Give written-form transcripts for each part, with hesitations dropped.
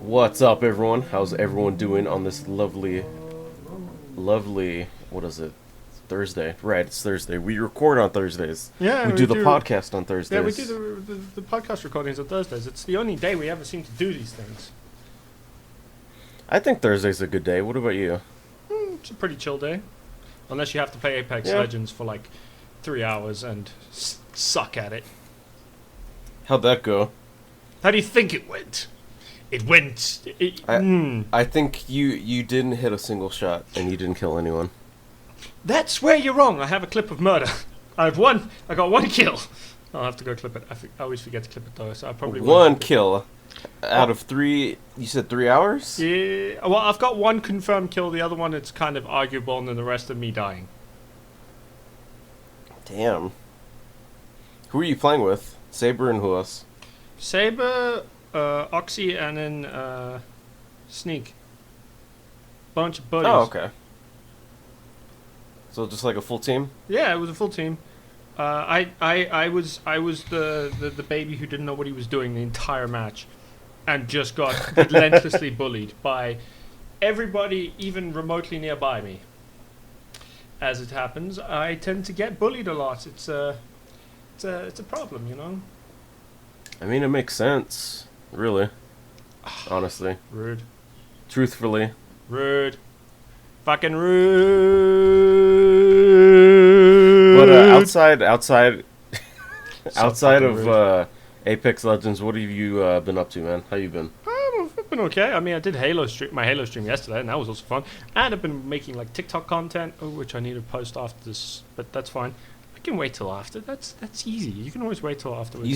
What's up, everyone? How's everyone doing on this lovely, what is it? Thursday. Right, it's Thursday. We record on Thursdays. Yeah, We we do the do. podcast on Thursdays. Yeah, we do the podcast recordings on Thursdays. It's the only day we ever seem to do these things. I think Thursday's a good day. What about you? It's a pretty chill day. Unless you have to play Apex Yeah. Legends for like 3 hours and suck at it. How'd that go? How do you think it went? It went... I think you didn't hit a single shot and you didn't kill anyone. That's where you're wrong. I have a clip of murder. I got one kill. I'll have to go clip it. I always forget to clip it though, so I probably won't. One kill out of 3. You said 3 hours? Yeah, well, I've got one confirmed kill. The other one, it's kind of arguable, and then the rest of me dying. Damn. Who are you playing with? Saber and who else? Saber, Oxy, and then Sneak. Bunch of buddies. Oh, okay. So just like a full team? Yeah, it was a full team. I was the baby who didn't know what he was doing the entire match, and just got relentlessly bullied by everybody, even remotely nearby me. As it happens, I tend to get bullied a lot. It's a problem, you know. I mean, it makes sense. Really. Honestly. Rude. Truthfully. Rude. Fucking rude. But outside fucking of Apex Legends, what have you been up to, man? How you been? I've been okay. I mean, I did my Halo stream yesterday, and that was also fun. And I've been making like TikTok content, which I need to post after this, but that's fine. I can wait till after. That's easy. You can always wait till afterwards.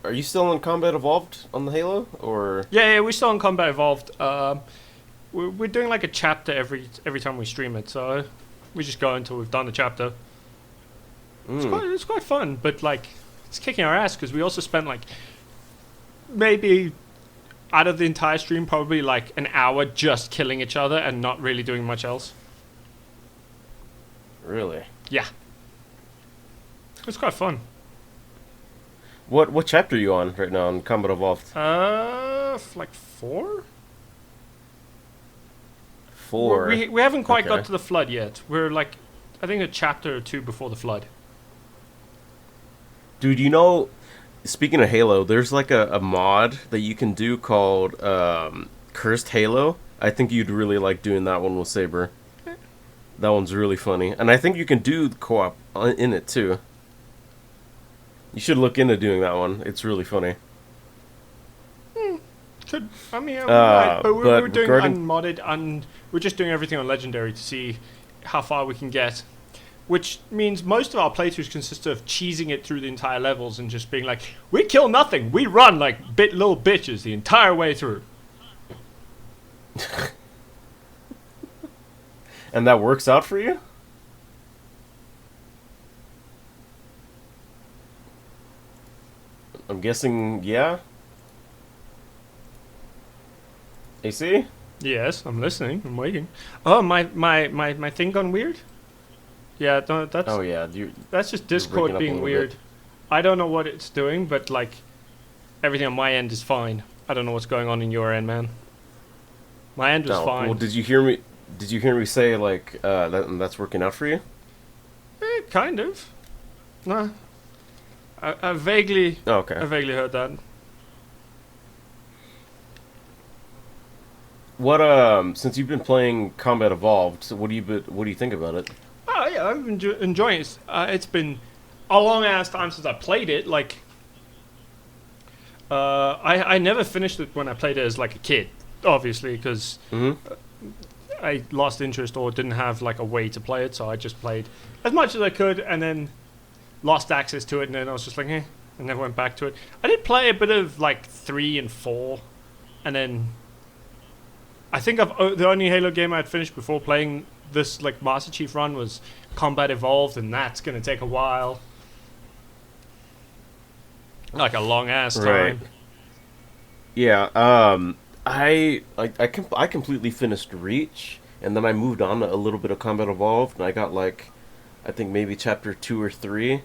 Are you still in Combat Evolved on the Halo, or? Yeah, we're still in Combat Evolved. We're doing like a chapter every time we stream it, so we just go until we've done the chapter. It's quite fun, but like it's kicking our ass because we also spent like maybe out of the entire stream probably like an hour just killing each other and not really doing much else. Really? Yeah, it's quite fun. What chapter are you on right now in Combat Evolved? Like 4. 4. We haven't quite Okay. got to the flood yet. We're like I think a chapter or 2 before the flood. Dude, you know, speaking of Halo, there's like a mod that you can do called Cursed Halo. I think you'd really like doing that one with Saber. That one's really funny. And I think you can do co-op in it too. You should look into doing that one. It's really funny. I mean, right, but we're doing regarding- unmodded, we're just doing everything on Legendary to see how far we can get. Which means most of our playthroughs consist of cheesing it through the entire levels and just being like, we kill nothing, we run like little bitches the entire way through. And that works out for you? I'm guessing, yeah? AC? Yes, I'm listening, I'm waiting. Oh, my thing gone weird? Yeah, that's Oh, yeah. that's just breaking Discord up a being little weird. bit. I don't know what it's doing, but like everything on my end is fine. I don't know what's going on in your end, man. My end was No, fine. well, did you hear me? Did you hear me say like that's working out for you? Kind of. Nah. I vaguely Oh, okay. I vaguely heard that. What since you've been playing Combat Evolved, so what do you think about it? Oh yeah, I've been enjoying it. It's been a long ass time since I played it. Like, I never finished it when I played it as like a kid, obviously, because I lost interest or didn't have like a way to play it. So I just played as much as I could, and then lost access to it, and then I was just like, I never went back to it. I did play a bit of like 3 and 4, and then I think the only Halo game I'd finished before playing this like Master Chief run was Combat Evolved, and that's gonna take a while, like a long ass time. Right. Yeah. I completely finished Reach, and then I moved on to a little bit of Combat Evolved, and I got like, I think maybe chapter 2 or 3,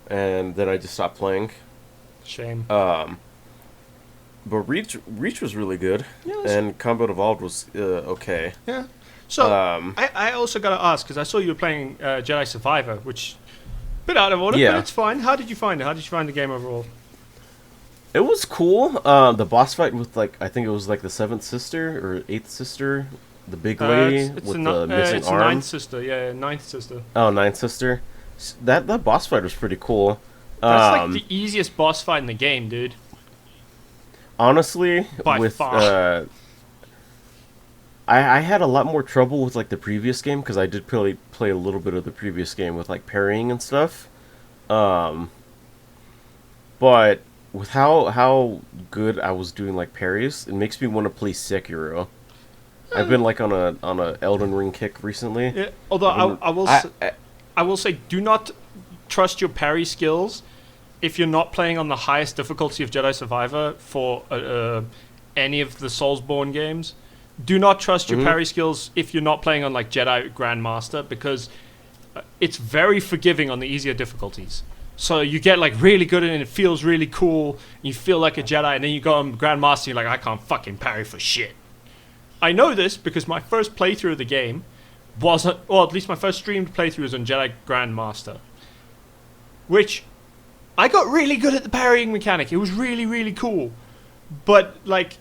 and then I just stopped playing. Shame. but Reach was really good, Yeah, and Combat Evolved was okay. yeah. So Um, I also gotta ask because I saw you were playing Jedi Survivor, which bit out of order, but yeah, it's fine. How did you find it? How did you find the game overall? it was cool. The boss fight with like I think it was like the seventh sister or eighth sister, the big lady It's with the missing it's the arm. ninth sister. Yeah, ninth sister. Oh, ninth sister. That boss fight was pretty cool. That's like the easiest boss fight in the game, dude. Honestly, By with far. I had a lot more trouble with like the previous game because I did play a little bit of the previous game with like parrying and stuff. Um, but with how good I was doing like parries, it makes me want to play Sekiro. I've been like on a Elden Ring kick recently. Yeah. Although I will say, do not trust your parry skills if you're not playing on the highest difficulty of Jedi Survivor for any of the Soulsborne games. Do not trust your parry skills if you're not playing on like Jedi Grandmaster because it's very forgiving on the easier difficulties. So you get like really good at it and it feels really cool. You feel like a Jedi and then you go on Grandmaster and you're like, I can't fucking parry for shit. I know this because my first playthrough of the game wasn't, or at least my first streamed playthrough was on Jedi Grandmaster. Which, I got really good at the parrying mechanic. It was really, really cool. But, like,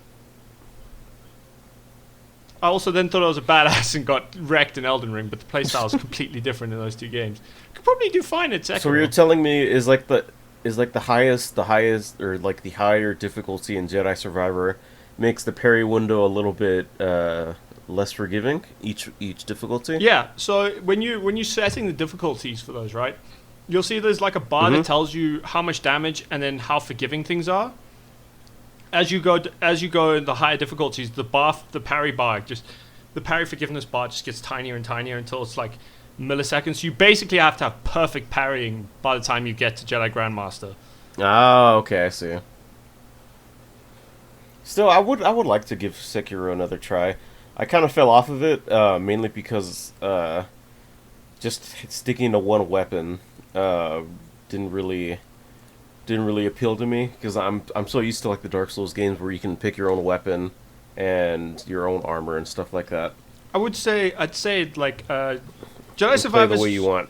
I also then thought I was a badass and got wrecked in Elden Ring, but the playstyle is completely different in those two games. Could probably do fine at Sekiro. So what you're telling me is like the highest or like the higher difficulty in Jedi Survivor makes the parry window a little bit less forgiving each difficulty. Yeah, so when you're setting the difficulties for those, right? You'll see there's like a bar that tells you how much damage and then how forgiving things are. As you go in the higher difficulties, the parry bar, the parry forgiveness bar just gets tinier and tinier until it's like milliseconds. You basically have to have perfect parrying by the time you get to Jedi Grandmaster. Oh, okay, I see. Still, I would like to give Sekiro another try. I kind of fell off of it mainly because just sticking to one weapon didn't really appeal to me because I'm so used to like the Dark Souls games where you can pick your own weapon and your own armor and stuff like that. I'd say like Jedi Play Survivor the way you want.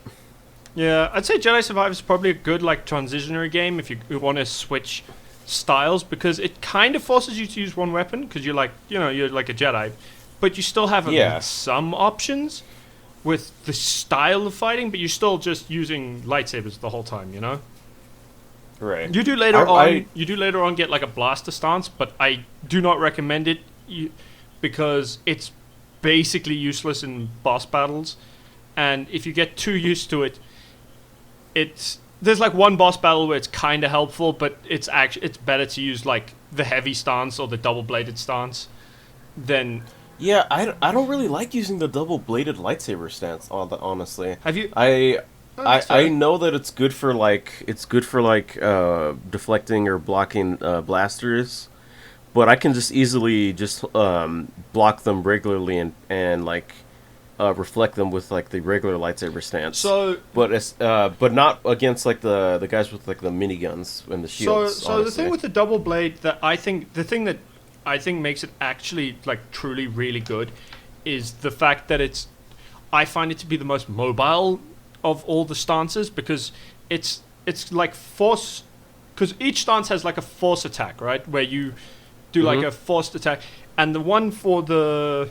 Yeah, I'd say Jedi Survivor is probably a good like transitionary game if you want to switch styles because it kind of forces you to use one weapon because you're like you're like a Jedi, but you still have some options with the style of fighting, but you're still just using lightsabers the whole time, you know. Right. You do later on get like a blaster stance, but I do not recommend it because it's basically useless in boss battles, and if you get too used to it, there's like one boss battle where it's kind of helpful, but it's better to use like the heavy stance or the double bladed stance than. Yeah, I don't really like using the double bladed lightsaber stance. Honestly, Have you? I know that it's good for deflecting or blocking blasters, but I can just easily block them regularly and like reflect them with like the regular lightsaber stance. So, but not against like the guys with like the miniguns and the shields. So the thing with the double blade that I think makes it actually like truly really good is the fact that I find it to be the most mobile of all the stances because it's like force, because each stance has like a force attack, right, where you do like a forced attack, and the one for the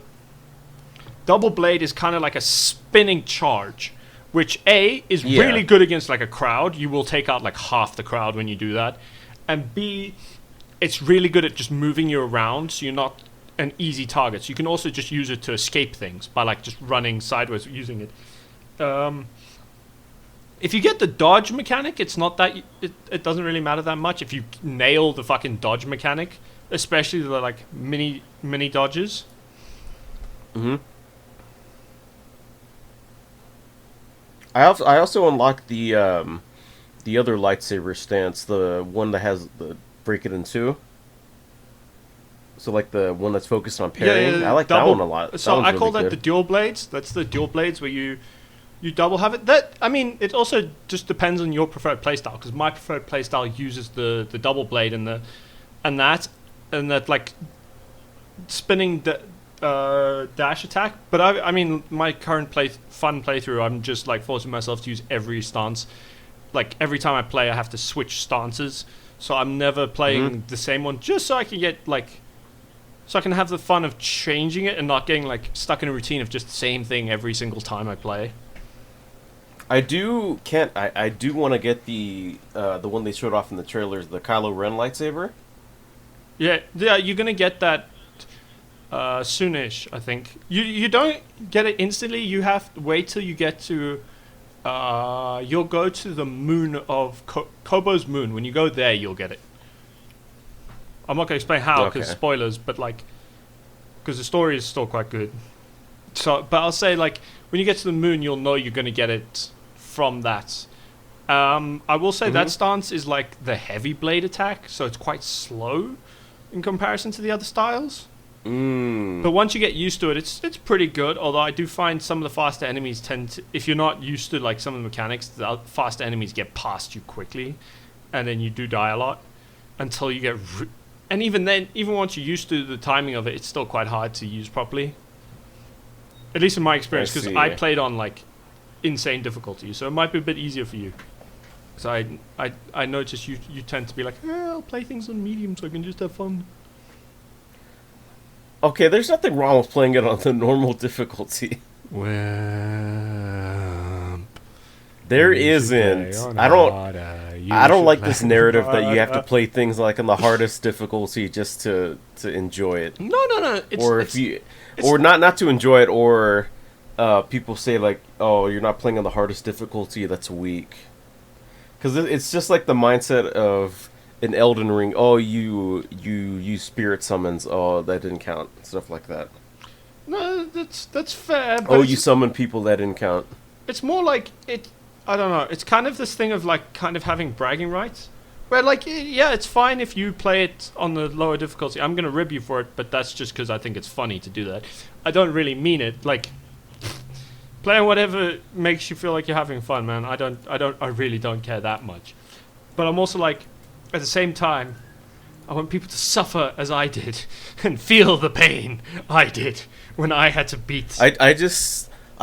double blade is kind of like a spinning charge, which is really good against like a crowd. You will take out like half the crowd when you do that, and B, it's really good at just moving you around, so you're not an easy target. So you can also just use it to escape things by like just running sideways using it. If you get the dodge mechanic, it's not that it doesn't really matter that much. If you nail the fucking dodge mechanic, especially the like mini dodges. I also unlocked the other lightsaber stance, the one that has the break it in two. So like the one that's focused on parrying. I like that one a lot. So I call really that the dual blades. That's the dual blades where you double have it. That, I mean, it also just depends on your preferred playstyle because my preferred playstyle uses the double blade and that. and that like spinning the dash attack. But I mean, my current fun playthrough, I'm just like forcing myself to use every stance. Like every time I play, I have to switch stances, so I'm never playing the same one, just so I can get like, so I can have the fun of changing it and not getting like stuck in a routine of just the same thing every single time I play. I do want to get the one they showed off in the trailers, the Kylo Ren lightsaber. Yeah, you're gonna get that soonish. I think you don't get it instantly. You have to wait till you get to. You'll go to the moon of Kobo's moon. When you go there, you'll get it. I'm not gonna explain how because spoilers, but like, because the story is still quite good. So, but I'll say like when you get to the moon, you'll know you're gonna get it from that. I will say that stance is like the heavy blade attack, so it's quite slow in comparison to the other styles. But once you get used to it, it's pretty good. Although I do find some of the faster enemies tend to, if you're not used to like some of the mechanics, the faster enemies get past you quickly, and then you do die a lot until you get. And even then, even once you're used to the timing of it, it's still quite hard to use properly. At least in my experience, because I played on like insane difficulty, so it might be a bit easier for you. So I noticed you tend to be like, I'll play things on medium so I can just have fun. Okay, there's nothing wrong with playing it on the normal difficulty. Well, there isn't. I don't like this narrative that you have to play things like on the hardest difficulty just to enjoy it. No. Not to enjoy it, or people say like, oh, you're not playing on the hardest difficulty. That's weak. Because it's just like the mindset of in Elden Ring, oh, you use spirit summons, oh, that didn't count, stuff like that. No, that's fair. But oh, you summon people, that didn't count. It's more like it. I don't know. It's kind of this thing of like kind of having bragging rights, where like yeah, it's fine if you play it on the lower difficulty. I'm gonna rib you for it, but that's just because I think it's funny to do that. I don't really mean it. Like playing whatever makes you feel like you're having fun, man. I really don't care that much. But I'm also like, at the same time, I want people to suffer as I did and feel the pain I did when I had to beat. I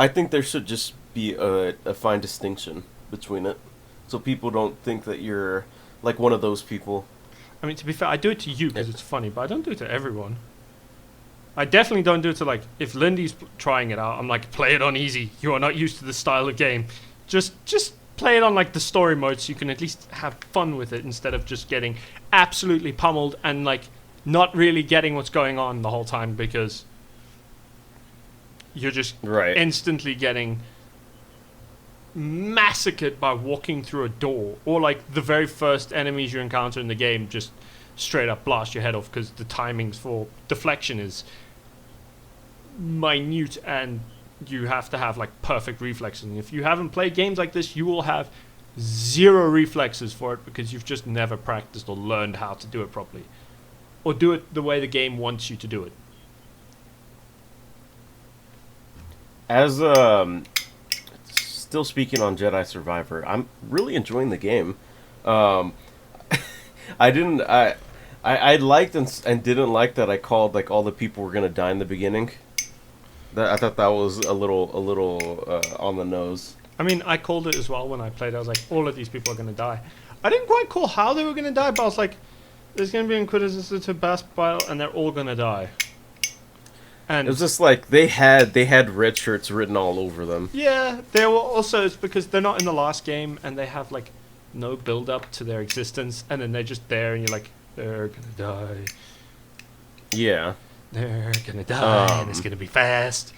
think there should just be a fine distinction between it, so people don't think that you're like one of those people. I mean, to be fair, I do it to you because it's funny, but I don't do it to everyone. I definitely don't do it to like, if Lindy's trying it out, I'm like, play it on easy. You are not used to this style of game. Just play it on like the story mode so you can at least have fun with it instead of just getting absolutely pummeled and like not really getting what's going on the whole time because you're just instantly getting massacred by walking through a door, or like the very first enemies you encounter in the game just straight up blast your head off because the timings for deflection is minute and you have to have like perfect reflexes. And if you haven't played games like this, you will have zero reflexes for it because you've just never practiced or learned how to do it properly, or do it the way the game wants you to do it. As still speaking on Jedi Survivor, I'm really enjoying the game. I liked and didn't like that I called like all the people were gonna die in the beginning. I thought that was a little on the nose. I mean, I called it as well when I played. I was like, all of these people are gonna die. I didn't quite call how they were gonna die, but I was like, there's gonna be Inquisitor Bass Battle, and they're all gonna die. And it was just like they had red shirts written all over them. Yeah, they were also, it's because they're not in the last game and they have like no build up to their existence, and then they're just there and you're like, they're gonna die. Yeah. They're gonna die and it's gonna be fast.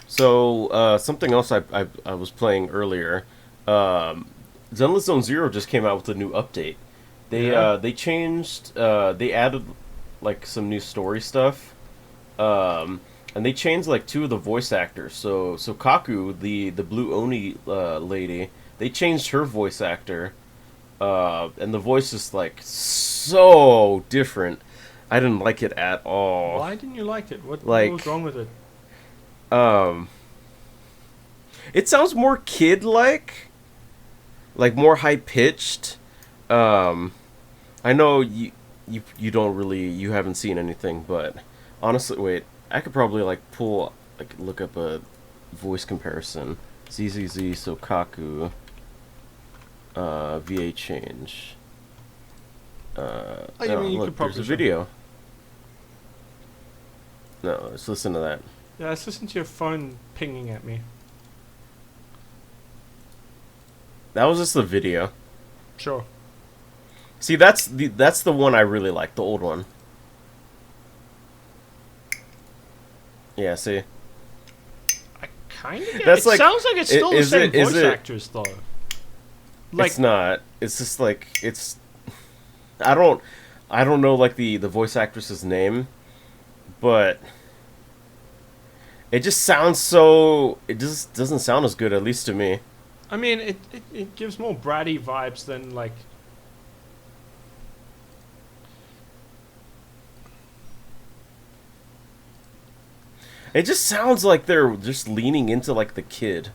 So something else I was playing earlier, Zenless Zone Zero just came out with a new update. They changed they added like some new story stuff. And they changed like two of the voice actors. So Kaku, the Blue Oni lady, they changed her voice actor, and the voice is like so different. I didn't like it at all. Why didn't you like it? What was wrong with it? It sounds more kid-like, like more high-pitched. I know you don't really you haven't seen anything, but honestly, wait, I could probably like look up a voice comparison. ZZZ Sokaku, VA change. I mean, you look, could probably there's a video. No, let's listen to that. Yeah, let's listen to your phone pinging at me. That was just the video. Sure. See, that's the one I really like, the old one. Yeah, see. I kind of get That's it. Like, sounds like it's still the same voice actress, though. Like, it's not. It's just like it's. I don't know like the voice actress's name, but it just sounds so. It just doesn't sound as good, at least to me. I mean, it gives more bratty vibes than like. It just sounds like they're just leaning into like the kid.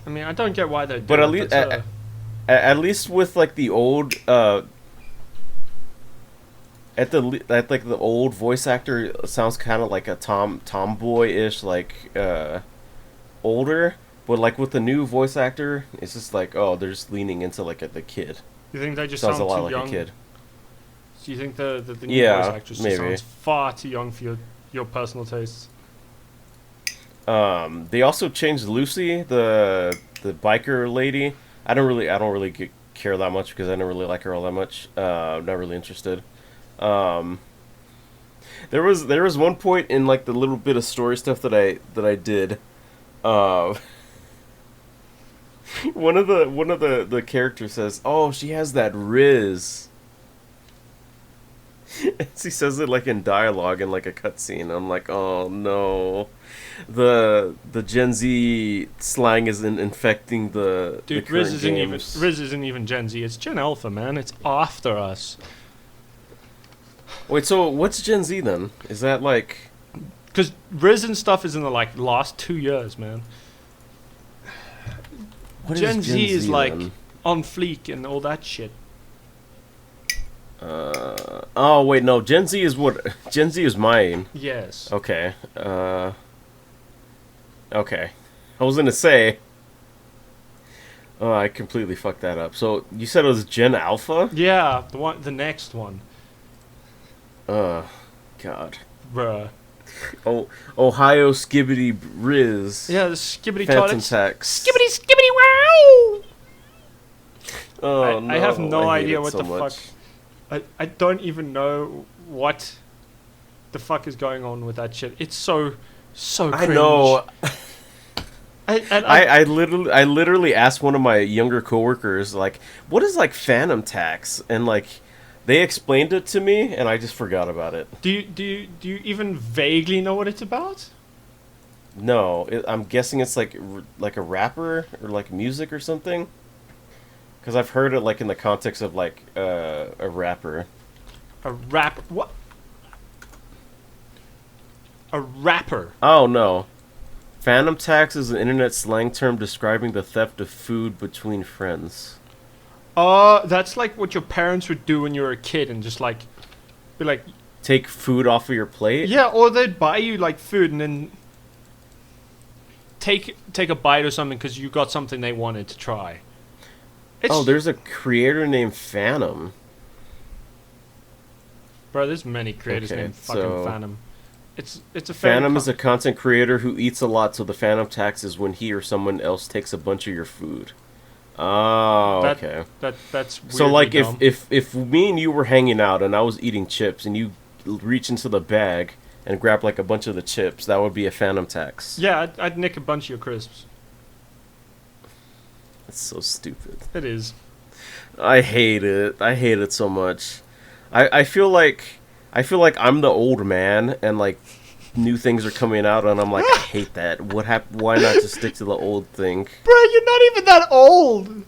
I mean, I don't get why they're doing But it. at least with like the old at like the old voice actor sounds kind of like a tomboy-ish, like older, but like with the new voice actor it's just like, oh, they're just leaning into like the kid. You think they just Sounds sound a lot too like young? a kid. Do you think the new Yeah, voice actress just maybe. sounds far too young for your personal tastes? They also changed Lucy, the biker lady. I don't really care that much because I don't really like her all that much. I'm not really interested. There was one point in like the little bit of story stuff that I did. One of the characters says, "Oh, she has that Riz." He says it like in dialogue in like a cutscene. I'm like, oh no, the Gen Z slang is infecting the Dude, the Riz current games. Riz isn't even Gen Z. It's Gen Alpha, man. It's after us. Wait, so what's Gen Z then? Is that like? Because Riz and stuff is in the like last 2 years, man. What Gen Z is like then? on fleek and all that shit. Oh wait, no. Gen Z is what? Gen Z is mine. Yes. Okay. Okay. I was gonna say. Oh, I completely fucked that up. So you said it was Gen Alpha? Yeah, the next one. God. Bruh. Oh, Ohio Skibidi Riz. Yeah, the Skibidi Phantom toilets. Tax. Skibidi wow! Oh no! I have no I hate idea it what so the much. fuck. I don't even know what the fuck is going on with that shit. It's so cringe. I know. I I literally asked one of my younger coworkers, like, what is like Phantom Tax, and like they explained it to me and I just forgot about it. do you even vaguely know what it's about? No, I'm guessing it's like a rapper or like music or something. Because I've heard it like in the context of like a rapper. A rap what? A rapper. Oh no. Phantom tax is an internet slang term describing the theft of food between friends. That's like what your parents would do when you were a kid and just like be like, Take food off of your plate? yeah, or they'd buy you like food and then take a bite or something because you got something they wanted to try. Oh, there's a creator named Phantom. Bro, there's many creators Okay, named fucking so- Phantom. It's a Phantom is a content creator who eats a lot, so the phantom tax is when he or someone else takes a bunch of your food. Oh, okay. That's So weirdly like dumb. if me and you were hanging out and I was eating chips and you reach into the bag and grab like a bunch of the chips, that would be a phantom tax. Yeah, I'd nick a bunch of your crisps. That's so stupid. It is. I hate it. I hate it so much. I feel like I'm the old man and like new things are coming out and I'm like, I hate that. Why not just stick to the old thing? Bro, you're not even that old.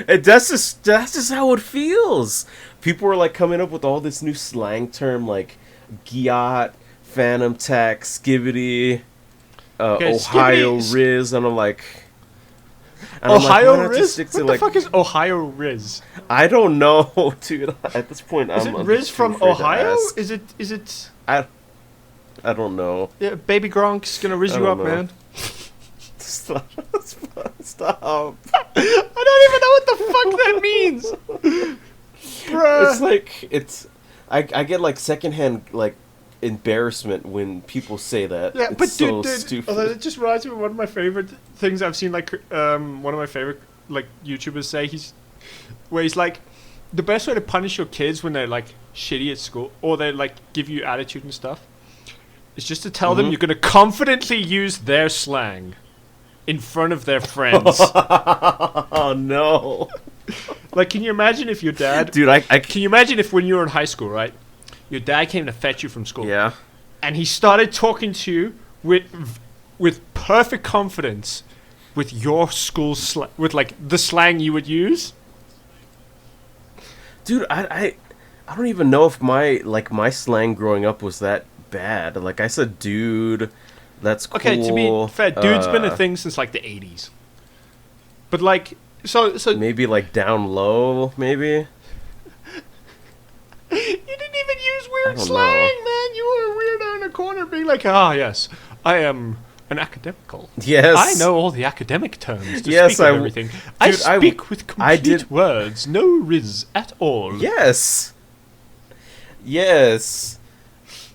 That's just how it feels. People are like coming up with all this new slang term like Giat, Phantom Tax, Skibidi, Okay, Ohio Skibidi- Riz, and I'm like, And I'm like, Ohio why not just Riz? stick What to, the like, fuck is Ohio Riz? I don't know, dude. At this point, Is I'm it Riz too from afraid to Ohio? ask. Is it? I don't know. Yeah, Baby Gronk's gonna riz I you don't up, know. man. Stop. Stop. I don't even know what the fuck that means, bruh. It's like I get like secondhand like embarrassment when people say that. Yeah, it's but so dude, stupid. although it just reminds me of one of my favorite things I've seen. Like, one of my favorite like YouTubers say where he's like, the best way to punish your kids when they're like shitty at school or they like give you attitude and stuff is just to tell them Mhm. you're gonna confidently use their slang in front of their friends. Oh no, Like, can you imagine if your dad? dude! I Can you imagine if when you were in high school, right? Your dad came to fetch you from school. yeah. And he started talking to you with perfect confidence with your school with like the slang you would use. Dude, I don't even know if my slang growing up was that bad. Like I said, dude, that's cool. Okay, to be fair, dude's been a thing since like the 80s. But like so Maybe like down low, maybe. you didn't even use I weird don't slang, man. You were a weirdo in a corner being like, "Ah, yes, I am an academical. Yes, I know all the academic terms to Yes, speak of I- everything. I dude, I- speak with I complete did- words, no riz at all." Yes. Yes.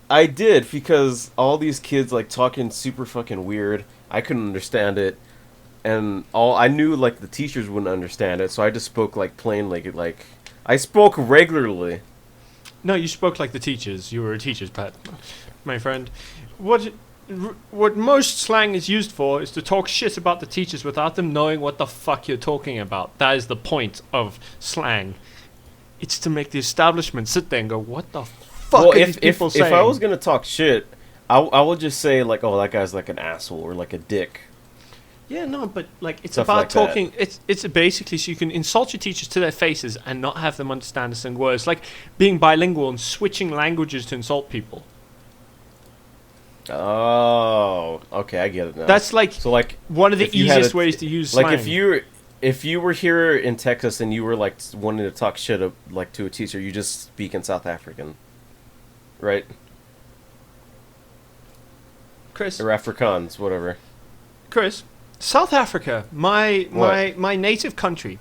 I did, because all these kids like talking super fucking weird. I couldn't understand it. And I knew like the teachers wouldn't understand it, so I just spoke like plainly, like I spoke regularly. No, you spoke like the teachers. You were a teacher's pet, my friend. What most slang is used for is to talk shit about the teachers without them knowing what the fuck you're talking about. That is the point of slang. It's to make the establishment sit there and go, "What the fuck Well, are these people saying?" if I was gonna talk shit, I would just say like, oh, that guy's like an asshole or like a dick. Yeah, no, but like it's Stuff about like that. talking. It's basically so you can insult your teachers to their faces and not have them understand a single word. It's like being bilingual and switching languages to insult people. Oh, okay, I get it now. That's like so like one of the if you had easiest a- ways to use slang. like if you were here in Texas and you were like wanting to talk shit like to a teacher, you just speak in South African, right? Chris, Or Afrikaans, whatever. South Africa, my native country,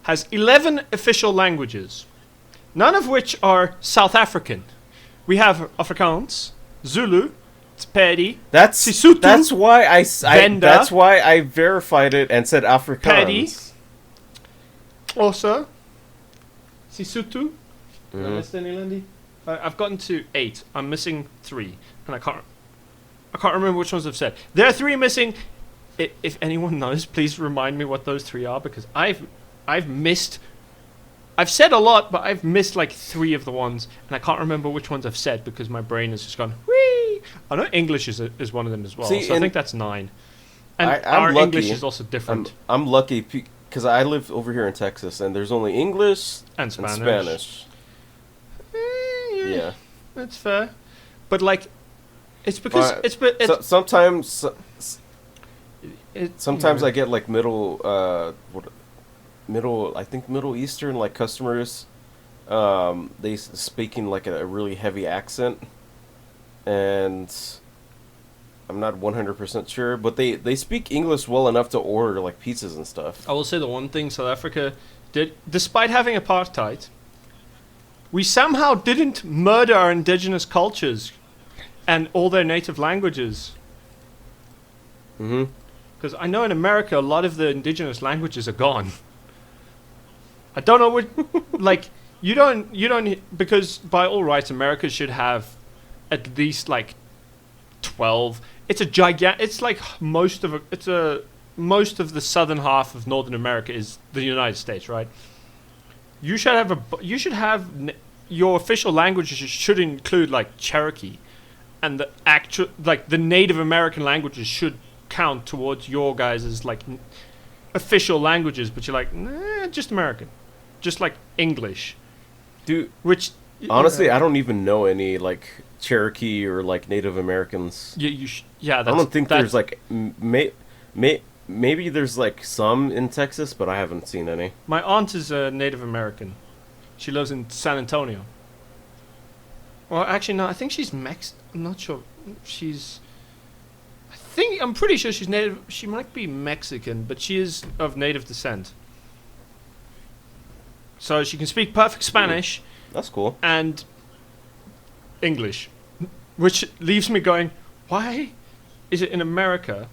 has 11 official languages, none of which are South African. We have Afrikaans, Zulu, Tsepedi, That's Sesotho, that's why Venda. that's why I verified it and said Afrikaans. Paddy. Xhosa, Sesotho. Did I Mhm. miss any, Lindy? I've gotten to 8. I'm missing 3, and I can't remember which ones I've said. There are 3 missing. If anyone knows, please remind me what those 3 are, because I've missed. I've said a lot, but I've missed like 3 of the ones, and I can't remember which ones I've said because my brain has just gone whee. I know English is one of them as well, See, so I and think that's 9. And I'm our lucky. English is also different. I'm lucky because I live over here in Texas and there's only English And Spanish. and Spanish. Yeah. That's fair, but like, it's because So, sometimes yeah. I get like I think Middle Eastern like customers, they speaking like a really heavy accent, and I'm not 100% sure, but they speak English well enough to order like pizzas and stuff. I will say the one thing South Africa did, despite having apartheid, we somehow didn't murder our indigenous cultures and all their native languages. Mm-hmm. Because I know in America a lot of the indigenous languages are gone. I don't know what, like, you don't, because by all rights America should have at least like 12. It's a it's like most of the southern half of Northern America is the United States, right? You should have your official languages should include like Cherokee, and the actual like the Native American languages should count towards your guys' like official languages. But you're like, nah, just American, just like English, Dude, which honestly, I don't even know any like Cherokee or like Native Americans. yeah, I don't think there's like maybe there's like some in Texas, but I haven't seen any. My aunt is a Native American. She lives in San Antonio. Well, actually, no. I think she's I'm not sure. I'm pretty sure she's native. She might be Mexican, but she is of native descent. So she can speak perfect Spanish. That's cool. And English, which leaves me going, why is it in America,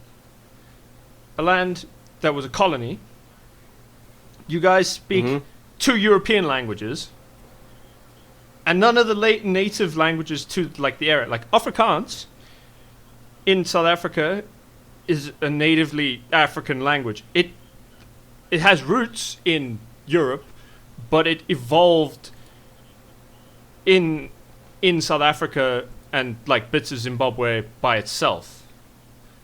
a land that was a colony, you guys speak 2 European languages, and none of the native languages to like the area, like Afrikaans in South Africa is a natively African language. It has roots in Europe, but it evolved in South Africa and like bits of Zimbabwe by itself,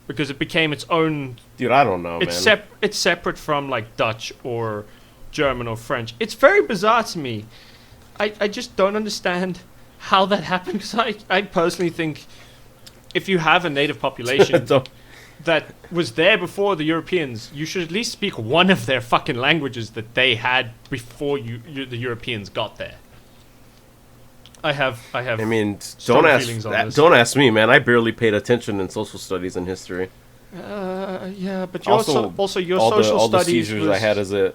because it became its own. Dude, I don't know, man. It's separate from like Dutch or German or French. It's very bizarre to me. I just don't understand how that happened, because I personally think if you have a native population that was there before the Europeans, you should at least speak one of their fucking languages that they had before the Europeans got there. I mean, don't ask me, man. I barely paid attention in social studies and history. Yeah, but your social all the studies seizures I had as a.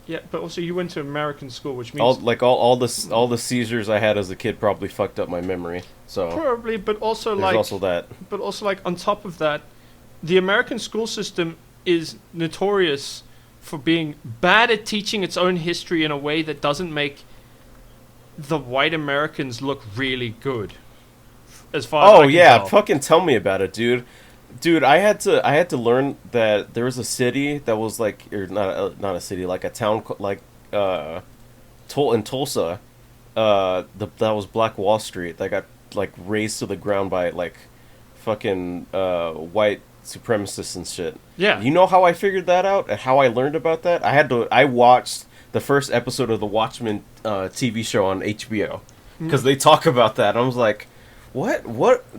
Yeah, but also you went to American school, which means all the seizures I had as a kid probably fucked up my memory. So probably, but also there's also that. But also, like, on top of that, the American school system is notorious for being bad at teaching its own history in a way that doesn't make the white Americans look really good. As far as I can tell. Fucking tell me about it, dude. Dude, I had to learn that there was a city that was like, or not a city, like a town like in Tulsa, that was Black Wall Street, that got like razed to the ground by like fucking white supremacists and shit. Yeah. You know how I figured that out and how I learned about that? I watched the first episode of the Watchmen TV show on HBO because they talk about that. I was like, what?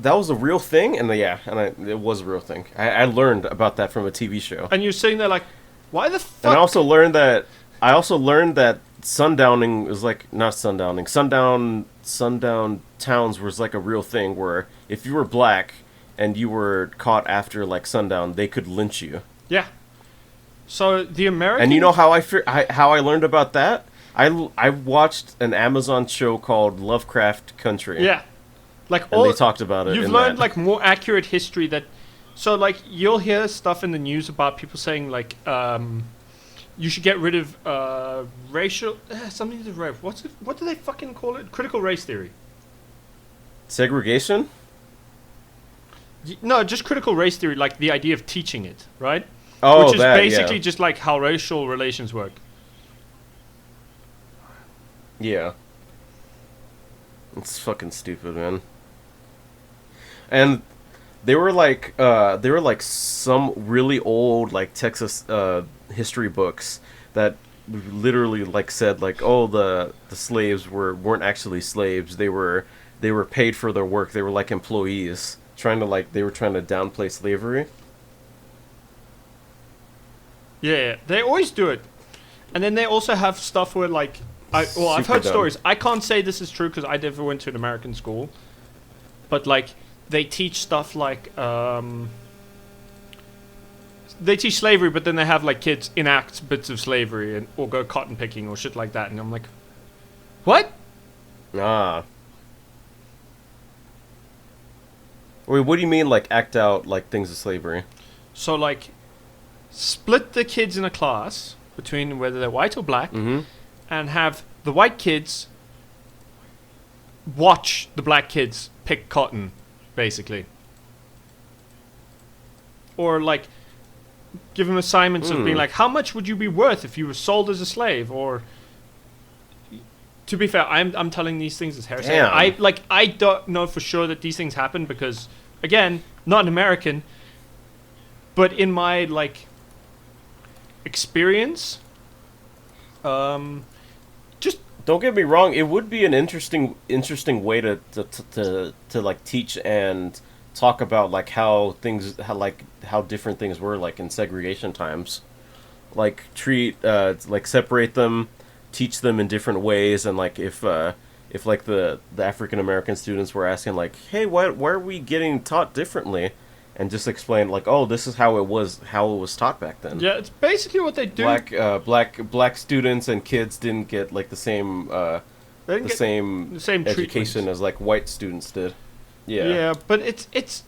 That was a real thing? And it was a real thing. I learned about that from a TV show. And you're sitting there like, why the fuck? And I also learned that sundowning is like, not sundowning. Sundown towns was like a real thing where if you were black and you were caught after like sundown, they could lynch you. Yeah. So the American. And you know how I learned about that? I watched an Amazon show called Lovecraft Country. Yeah. Like and they talked about it. You've learned like more accurate history that. So like you'll hear stuff in the news about people saying like you should get rid of racial something to do. What do they fucking call it? Critical race theory. Segregation? No, just critical race theory, like the idea of teaching it, right? Oh, which is basically just like how racial relations work. Yeah. It's fucking stupid, man. And they were like some really old like Texas history books that literally like said like, oh, the slaves weren't actually slaves. They were paid for their work. They were like employees they were trying to downplay slavery. Yeah, they always do it. And then they also have stuff where like I've heard stories. I can't say this is true because I never went to an American school. But like they teach stuff like they teach slavery, but then they have like kids enact bits of slavery or go cotton picking or shit like that, and I'm like, what? Ah. Wait, what do you mean like act out like things of slavery? So like split the kids in a class between whether they're white or black, and have the white kids watch the black kids pick cotton, basically. Or like give them assignments of being like, how much would you be worth if you were sold as a slave? Or to be fair, I'm telling these things as heresy. I don't know for sure that these things happen because again, not an American, but in my like experience, just don't get me wrong. It would be an interesting way to like teach and talk about like how different things were like in segregation times, like like separate them, teach them in different ways, and like if like the African American students were asking like, hey, why are we getting taught differently, and just explain like, oh, this is how it was taught back then. Yeah, it's basically what they do. Black students and kids didn't get like the same the same education treatment as like white students did. Yeah. Yeah, but it's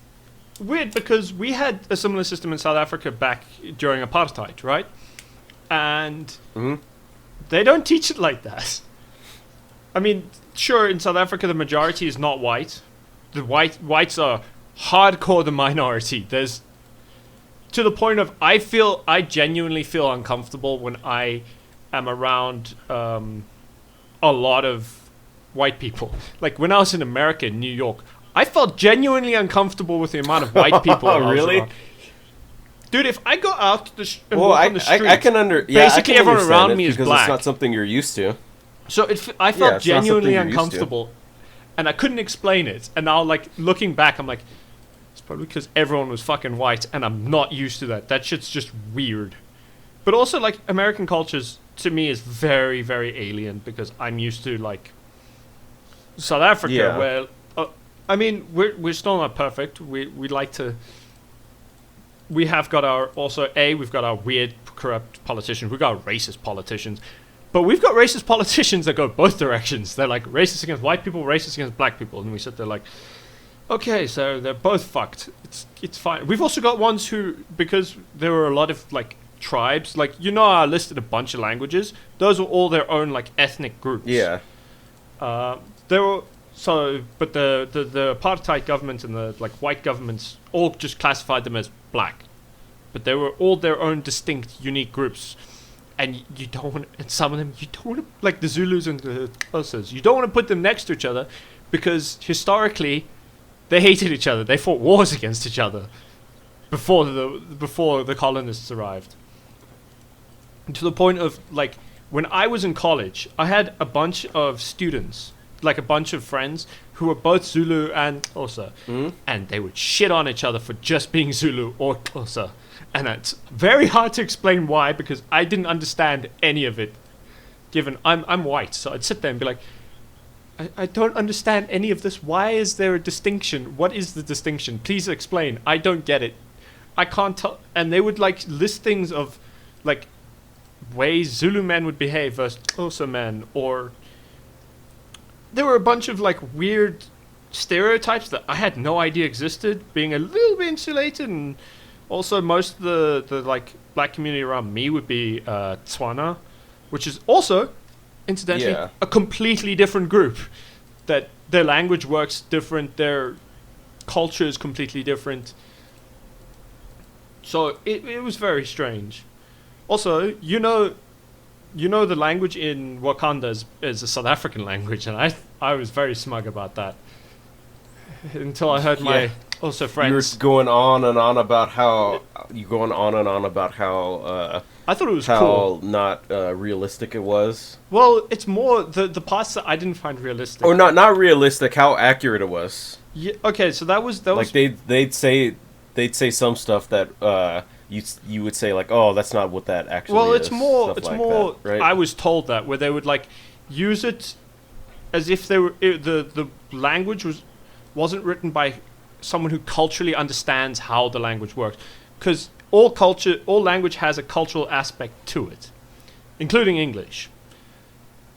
weird because we had a similar system in South Africa back during apartheid, right? And they don't teach it like that. I mean, sure, in South Africa the majority is not white. The whites are hardcore the minority. There's to the point of I genuinely feel uncomfortable when I am around a lot of white people. Like when I was in America, in New York, I felt genuinely uncomfortable with the amount of white people. Really? Dude, if I go out to and walk on the street, I can basically everyone around me is because black. It's not something you're used to. So I felt genuinely you're used to. uncomfortable, and I couldn't explain it. And now, like looking back, I'm like, it's probably because everyone was fucking white, and I'm not used to that. That shit's just weird. But also, like American cultures to me is very, very alien because I'm used to like South Africa, where I mean we're still not perfect. We like to. We have got we've got our weird, corrupt politicians. We've got racist politicians. But we've got racist politicians that go both directions. They're like racist against white people, racist against black people. And we sit there like, okay, so they're both fucked. It's fine. We've also got ones who, because there were a lot of like tribes, like, you know, I listed a bunch of languages. Those were all their own like ethnic groups. Yeah. There were, but the apartheid government and the like white governments all just classified them as black. But they were all their own distinct, unique groups. And you don't want, and some of them, you don't want to, like the Zulus and the Xhosas, you don't want to put them next to each other because historically they hated each other. They fought wars against each other before the colonists arrived. And to the point of, like, when I was in college, I had a bunch of students, like a bunch of friends, who were both Zulu and Xhosa. And they would shit on each other for just being Zulu or Xhosa. And it's very hard to explain why, because I didn't understand any of it, given I'm white. So I'd sit there and be like, I don't understand any of this. Why is there a distinction? What is the distinction? Please explain. I don't get it. I can't tell. And they would like list things of like ways Zulu men would behave versus Xhosa men, or there were a bunch of like weird stereotypes that I had no idea existed, being a little bit insulated. And also, most of the like black community around me would be Tswana, which is also, incidentally, a completely different group. That their language works different, their culture is completely different. So it was very strange. Also, you know the language in Wakanda is a South African language, and I was very smug about that until I heard my also friends. You were going on and on about how I thought it was how cool. not realistic it was. Well, it's more the parts that I didn't find realistic. Or not realistic, how accurate it was. Yeah, okay, so that was like they'd say some stuff that you would say like, oh, that's not what that actually is. Well, it's more that, right? I was told that, where they would like use it as if they were the language wasn't written by someone who culturally understands how the language works, because all language has a cultural aspect to it, including English,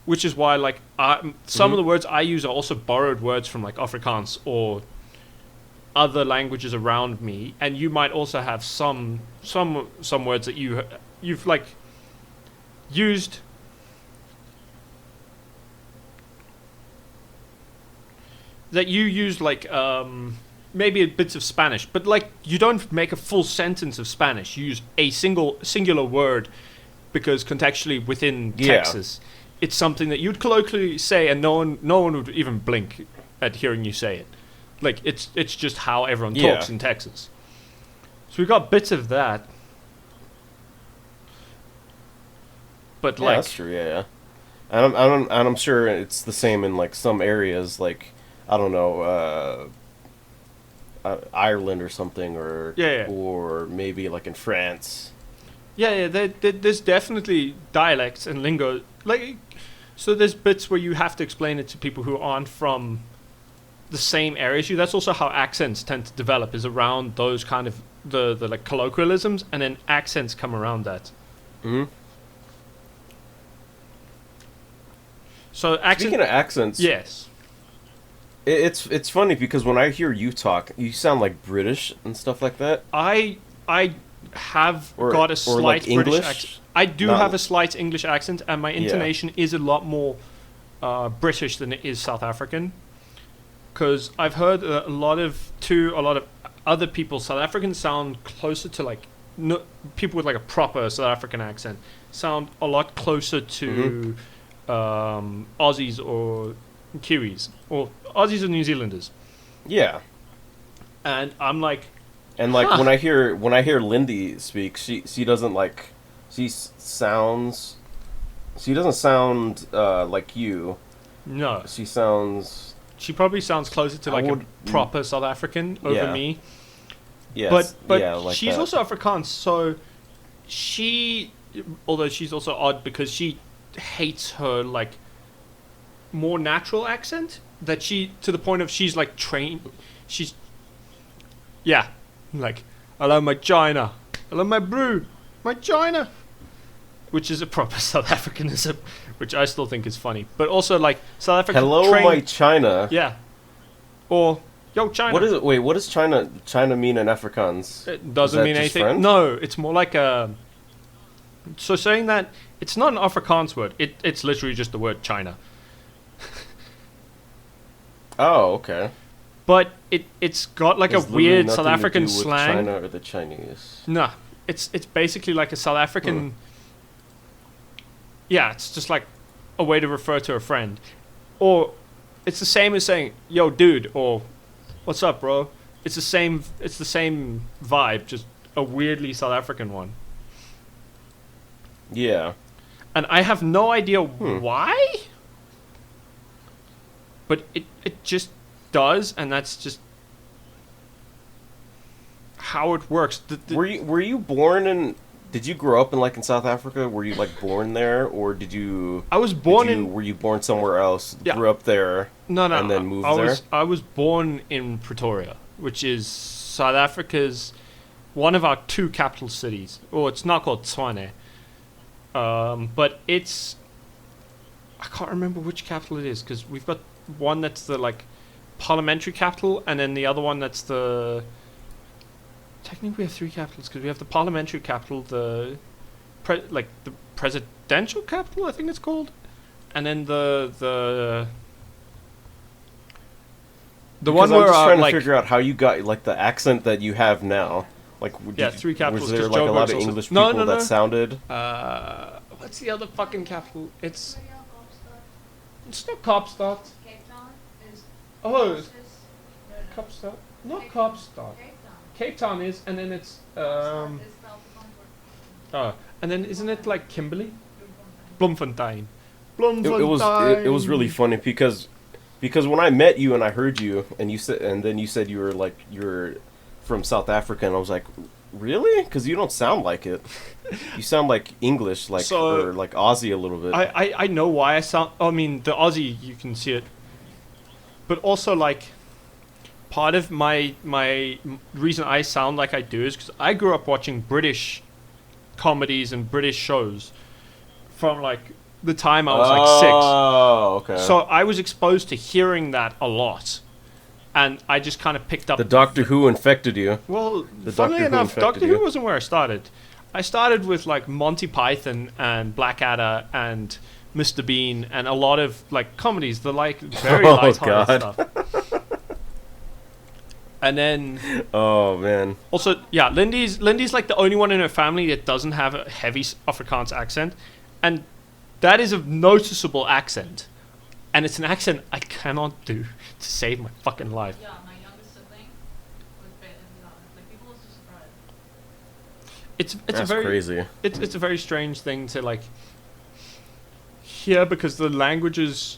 which is why like some of the words I use are also borrowed words from like Afrikaans or other languages around me, and you might also have some words that you've like used that you use like maybe bits of Spanish, but like you don't make a full sentence of Spanish. You use a singular word because contextually within Texas, it's something that you'd colloquially say, and no one would even blink at hearing you say it. Like it's just how everyone talks in Texas. So we got bits of that, but like that's true. Yeah. And I'm sure it's the same in like some areas, like I don't know. Ireland or something, or Yeah, yeah. or maybe like in France. Yeah, there's definitely dialects and lingo. Like, so there's bits where you have to explain it to people who aren't from the same area as you. That's also how accents tend to develop, is around those kind of the like colloquialisms, and then accents come around that. Hmm. So accent. Speaking of accents, Yes. it's funny because when I hear you talk, you sound like British and stuff like that. I have Or- got a or slight like British English? accent. I do Not- have a slight English accent, and my Yeah. intonation is a lot more British than it is South African. Because I've heard a lot of other people. South Africans sound closer to like no, people with like a proper South African accent sound a lot closer to Aussies or Kiwis or Aussies or New Zealanders. Yeah. And I'm like, And like Huh. when I hear Lindy speak, she doesn't like sounds she doesn't sound like you. no. She sounds She probably sounds closer to I like a would- proper South African over Yeah. me. yes, But yeah, like she's that. also Afrikaans, so she, although she's also odd because she hates her like more natural accent, that she, to the point of she's like trained, she's, yeah, like, hello my China, hello my brew, my China, which is a proper South Africanism, which I still think is funny, but also like South African Hello, trained, my China. yeah, or yo China. What is it? Wait, what does China mean in Afrikaans? It doesn't that mean just anything. friend? No, it's more like a. So saying that it's not an Afrikaans word. It's literally just the word China. Oh, okay. But it's got like It's a literally weird nothing South to African do with slang. China or the Chinese. Nah, it's basically like a South African. Yeah, it's just like a way to refer to a friend, or it's the same as saying "Yo, dude" or "What's up, bro." It's the same. It's the same vibe, just a weirdly South African one. Yeah. And I have no idea why, but it just does, and that's just how it works. Were you born in? Did you grow up in South Africa? Were you like born there, or did you? I was born Were you born somewhere else? Yeah. Grew up there. no, and then moved I was born in Pretoria, which is South Africa's one of our two capital cities. Oh, it's not called Tshwane, but it's I can't remember which capital it is because we've got one that's the like parliamentary capital, and then the other one that's the. Technically, we have three capitals because we have the parliamentary capital, the presidential capital, I think it's called, and then the Because one I'm where just trying to like figure out how you got like the accent that you have now. Like, Yeah, three capitals, Was there 'cause like a lot Joburg's of also- English No, people no, no. that sounded? what's the other fucking capital? It's not Kaapstad. Cape Town is Oh, closest. No, no. Kaapstad. Not Cape Kaapstad. Town. Cape Town is, and then it's Kaapstad is spelled Concord. and then isn't it like Kimberley? Bloemfontein. Bloemfontein. It was really funny because when I met you and I heard you and then you said you were from South Africa, and I was like, really? Because you don't sound like it. You sound like English, So- or like Aussie a little bit. I know why I sound. I mean, the Aussie, you can see it, but also like part of my reason I sound like I do is because I grew up watching British comedies and British shows from like the time I was like Oh, okay. 6. So I was exposed to hearing that a lot, and I just kind of picked up. the Doctor Who infected you. Well, The funnily Doctor Who enough, infected Doctor Who you. wasn't where I started. I started with like Monty Python and Blackadder and Mr. Bean and a lot of like comedies, the like very Oh, lighthearted God. stuff. And then Oh man. also, yeah, Lindy's like the only one in her family that doesn't have a heavy Afrikaans accent, and that is a noticeable accent, and it's an accent I cannot do to save my fucking life. Yeah, my youngest sibling was better than that. Like people were so surprised. It's That's a very crazy. it's a very strange thing to like hear because the languages,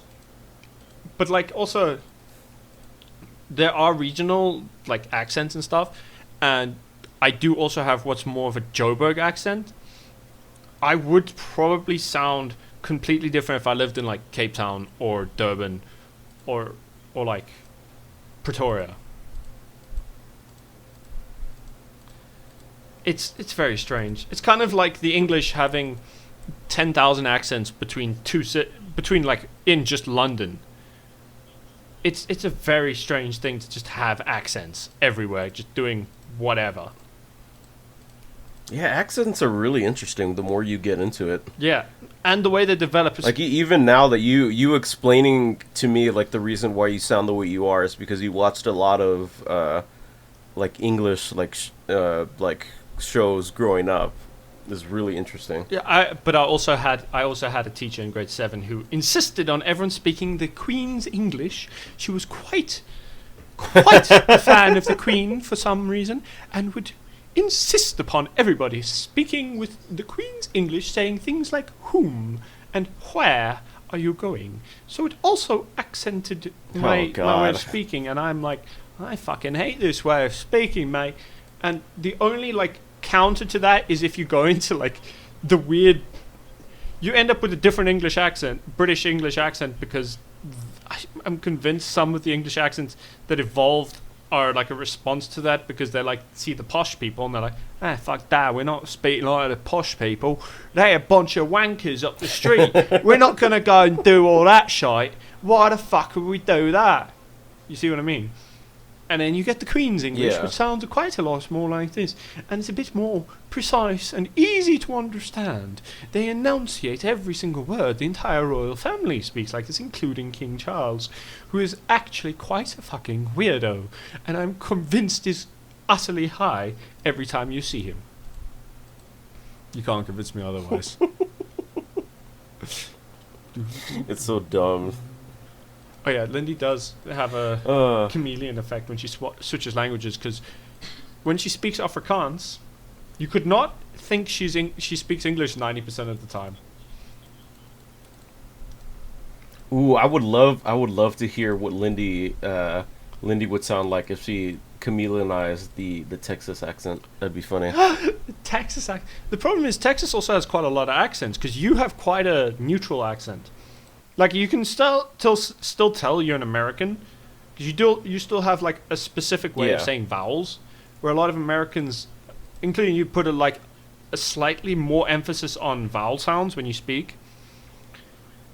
but like also there are regional like accents and stuff, and I do also have what's more of a Joburg accent. I would probably sound completely different if I lived in like Cape Town or Durban, or like Pretoria. It's very strange. It's kind of like the English having 10,000 accents between between like in just London. It's a very strange thing to just have accents everywhere, just doing whatever. Yeah, accents are really interesting the more you get into it. Yeah, and the way they develop is Like even now that you explaining to me like the reason why you sound the way you are is because you watched a lot of like English like shows growing up. Is really interesting. yeah. But I also had a teacher in grade 7 who insisted on everyone speaking the Queen's English. She was quite a fan of the Queen for some reason, and would insist upon everybody speaking with the Queen's English, saying things like whom and where are you going. So it also accented my way God. of speaking, and I'm like, I fucking hate this way of speaking, mate. And the only like counter to that is if you go into like the weird, you end up with a different English accent, British English accent, because I'm convinced some of the English accents that evolved are like a response to that, because they like see the posh people and they're like, fuck that, we're not speaking like the posh people, they're a bunch of wankers up the street, we're not gonna go and do all that shite, why the fuck would we do that? You see what I mean? And then you get the Queen's English, Yeah. which sounds quite a lot more like this, and it's a bit more precise and easy to understand. They enunciate every single word. The entire royal family speaks like this, including King Charles, who is actually quite a fucking weirdo, and I'm convinced is utterly high every time you see him. You can't convince me otherwise. It's so dumb. Oh yeah, Lindy does have a chameleon effect when she switches languages, because when she speaks Afrikaans, you could not think she speaks English 90% of the time. Ooh, I would love to hear what Lindy would sound like if she chameleonized the Texas accent. That'd be funny. Texas accent. The problem is Texas also has quite a lot of accents, because you have quite a neutral accent. Like you can still tell you're an American, because you still have like a specific way of saying vowels, where a lot of Americans, including you, put a slightly more emphasis on vowel sounds when you speak.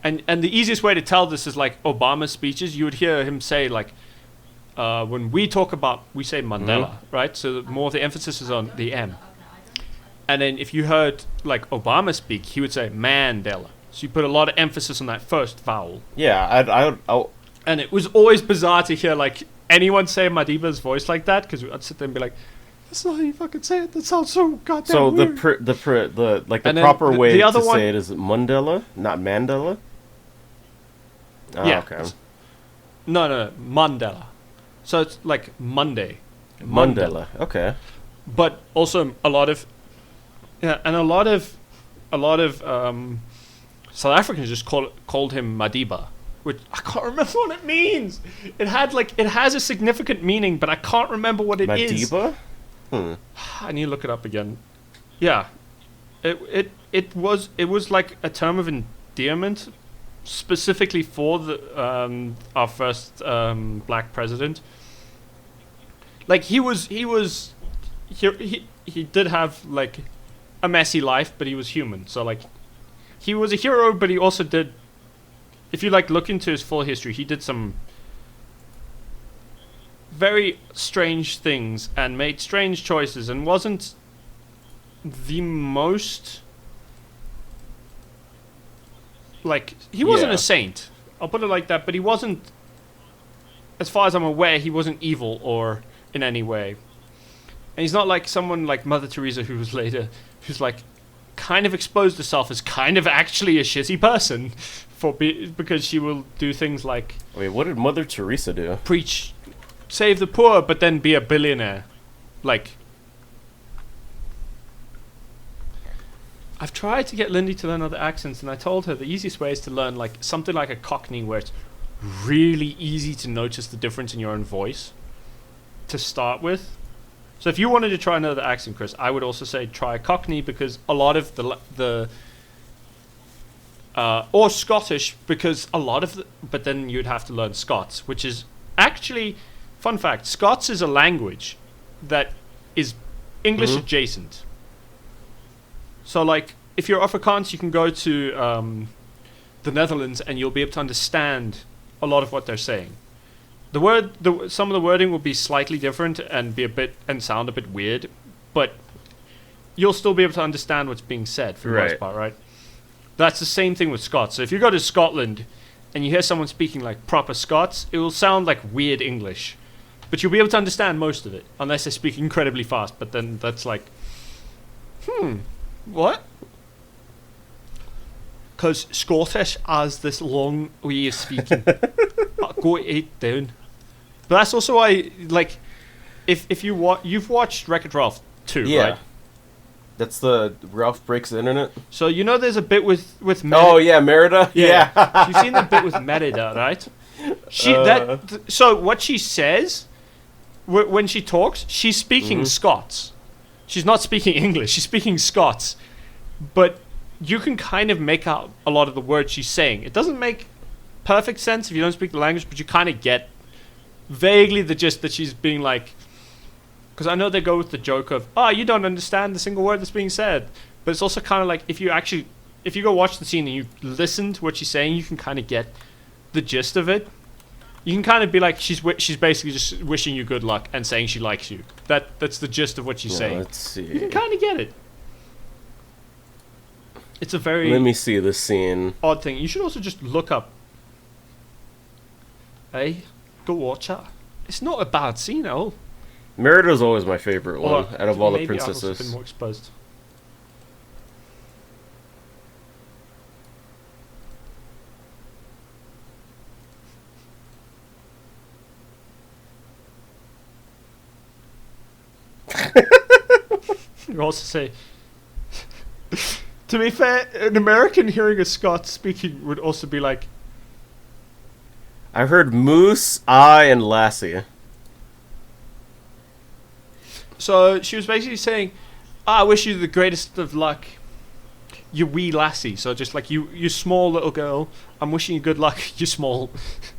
And the easiest way to tell this is like Obama's speeches. You would hear him say like, when we talk about, we say Mandela, right? So more of the emphasis is on the M. And then if you heard like Obama speak, he would say Mandela. So you put a lot of emphasis on that first vowel. Yeah, And it was always bizarre to hear like anyone say Madiba's voice like that, because I'd sit there and be like, "That's not how you fucking say it. That sounds so goddamn so weird." the proper way to say it is Mandela, not Mandela. Oh, yeah. Okay. No, Mandela. So it's like Monday. Mandela. Okay. But also a lot of South Africans just called him Madiba, which I can't remember what it means. It has a significant meaning, but I can't remember what it is. Madiba? I need to look it up again. Yeah, it was like a term of endearment, specifically for our first black president. Like he did have like a messy life, but he was human. So like, he was a hero, but he also did, if you like look into his full history, he did some very strange things and made strange choices and wasn't the most, like, he wasn't a saint, I'll put it like that, but he wasn't, as far as I'm aware, he wasn't evil or in any way. And he's not like someone like Mother Teresa who's like kind of exposed herself as kind of actually a shitty person because she will do things like, Wait, what did Mother Teresa do? preach, save the poor, but then be a billionaire. Like, I've tried to get Lindy to learn other accents, and I told her the easiest way is to learn like something like a Cockney, where it's really easy to notice the difference in your own voice to start with. So if you wanted to try another accent, Chris, I would also say try Cockney, because a lot of or Scottish, because a lot of but then you'd have to learn Scots, which is actually, fun fact, Scots is a language that is English adjacent. So like, if you're Afrikaans, you can go to the Netherlands and you'll be able to understand a lot of what they're saying. Some of the wording will be slightly different and sound a bit weird, but you'll still be able to understand what's being said for the most part, right? That's the same thing with Scots. So if you go to Scotland and you hear someone speaking like proper Scots, it will sound like weird English, but you'll be able to understand most of it, unless they speak incredibly fast. But then that's like, what? Because Scottish has this long way of speaking. Go it down. But that's also why, like, if you've watched Wreck-It Ralph 2, right? That's the Ralph Breaks the Internet. So you know there's a bit with Merida. Oh yeah, Merida. Yeah. You've seen the bit with Merida, right? So what she says when she talks, she's speaking Scots. She's not speaking English. She's speaking Scots. But you can kind of make out a lot of the words she's saying. It doesn't make perfect sense if you don't speak the language, but you kind of get vaguely the gist that she's being like, because I know they go with the joke of, you don't understand the single word that's being said, but it's also kind of like, if you go watch the scene and you listen to what she's saying, you can kind of get the gist of it. You can kind of be like, she's basically just wishing you good luck and saying she likes you. That's the gist of what she's saying. Let's see. You can kind of get it. It's a very... Let me see the scene. Odd thing. You should also just look up. Hey, go watch it. It's not a bad scene at all. Merida's always my favorite one out of all the maybe I was princesses. a bit more exposed. You also say, to be fair, an American hearing a Scot speaking would also be like, I heard moose, I, and lassie. so she was basically saying, I wish you the greatest of luck, you wee lassie. So just like, you small little girl, I'm wishing you good luck, you small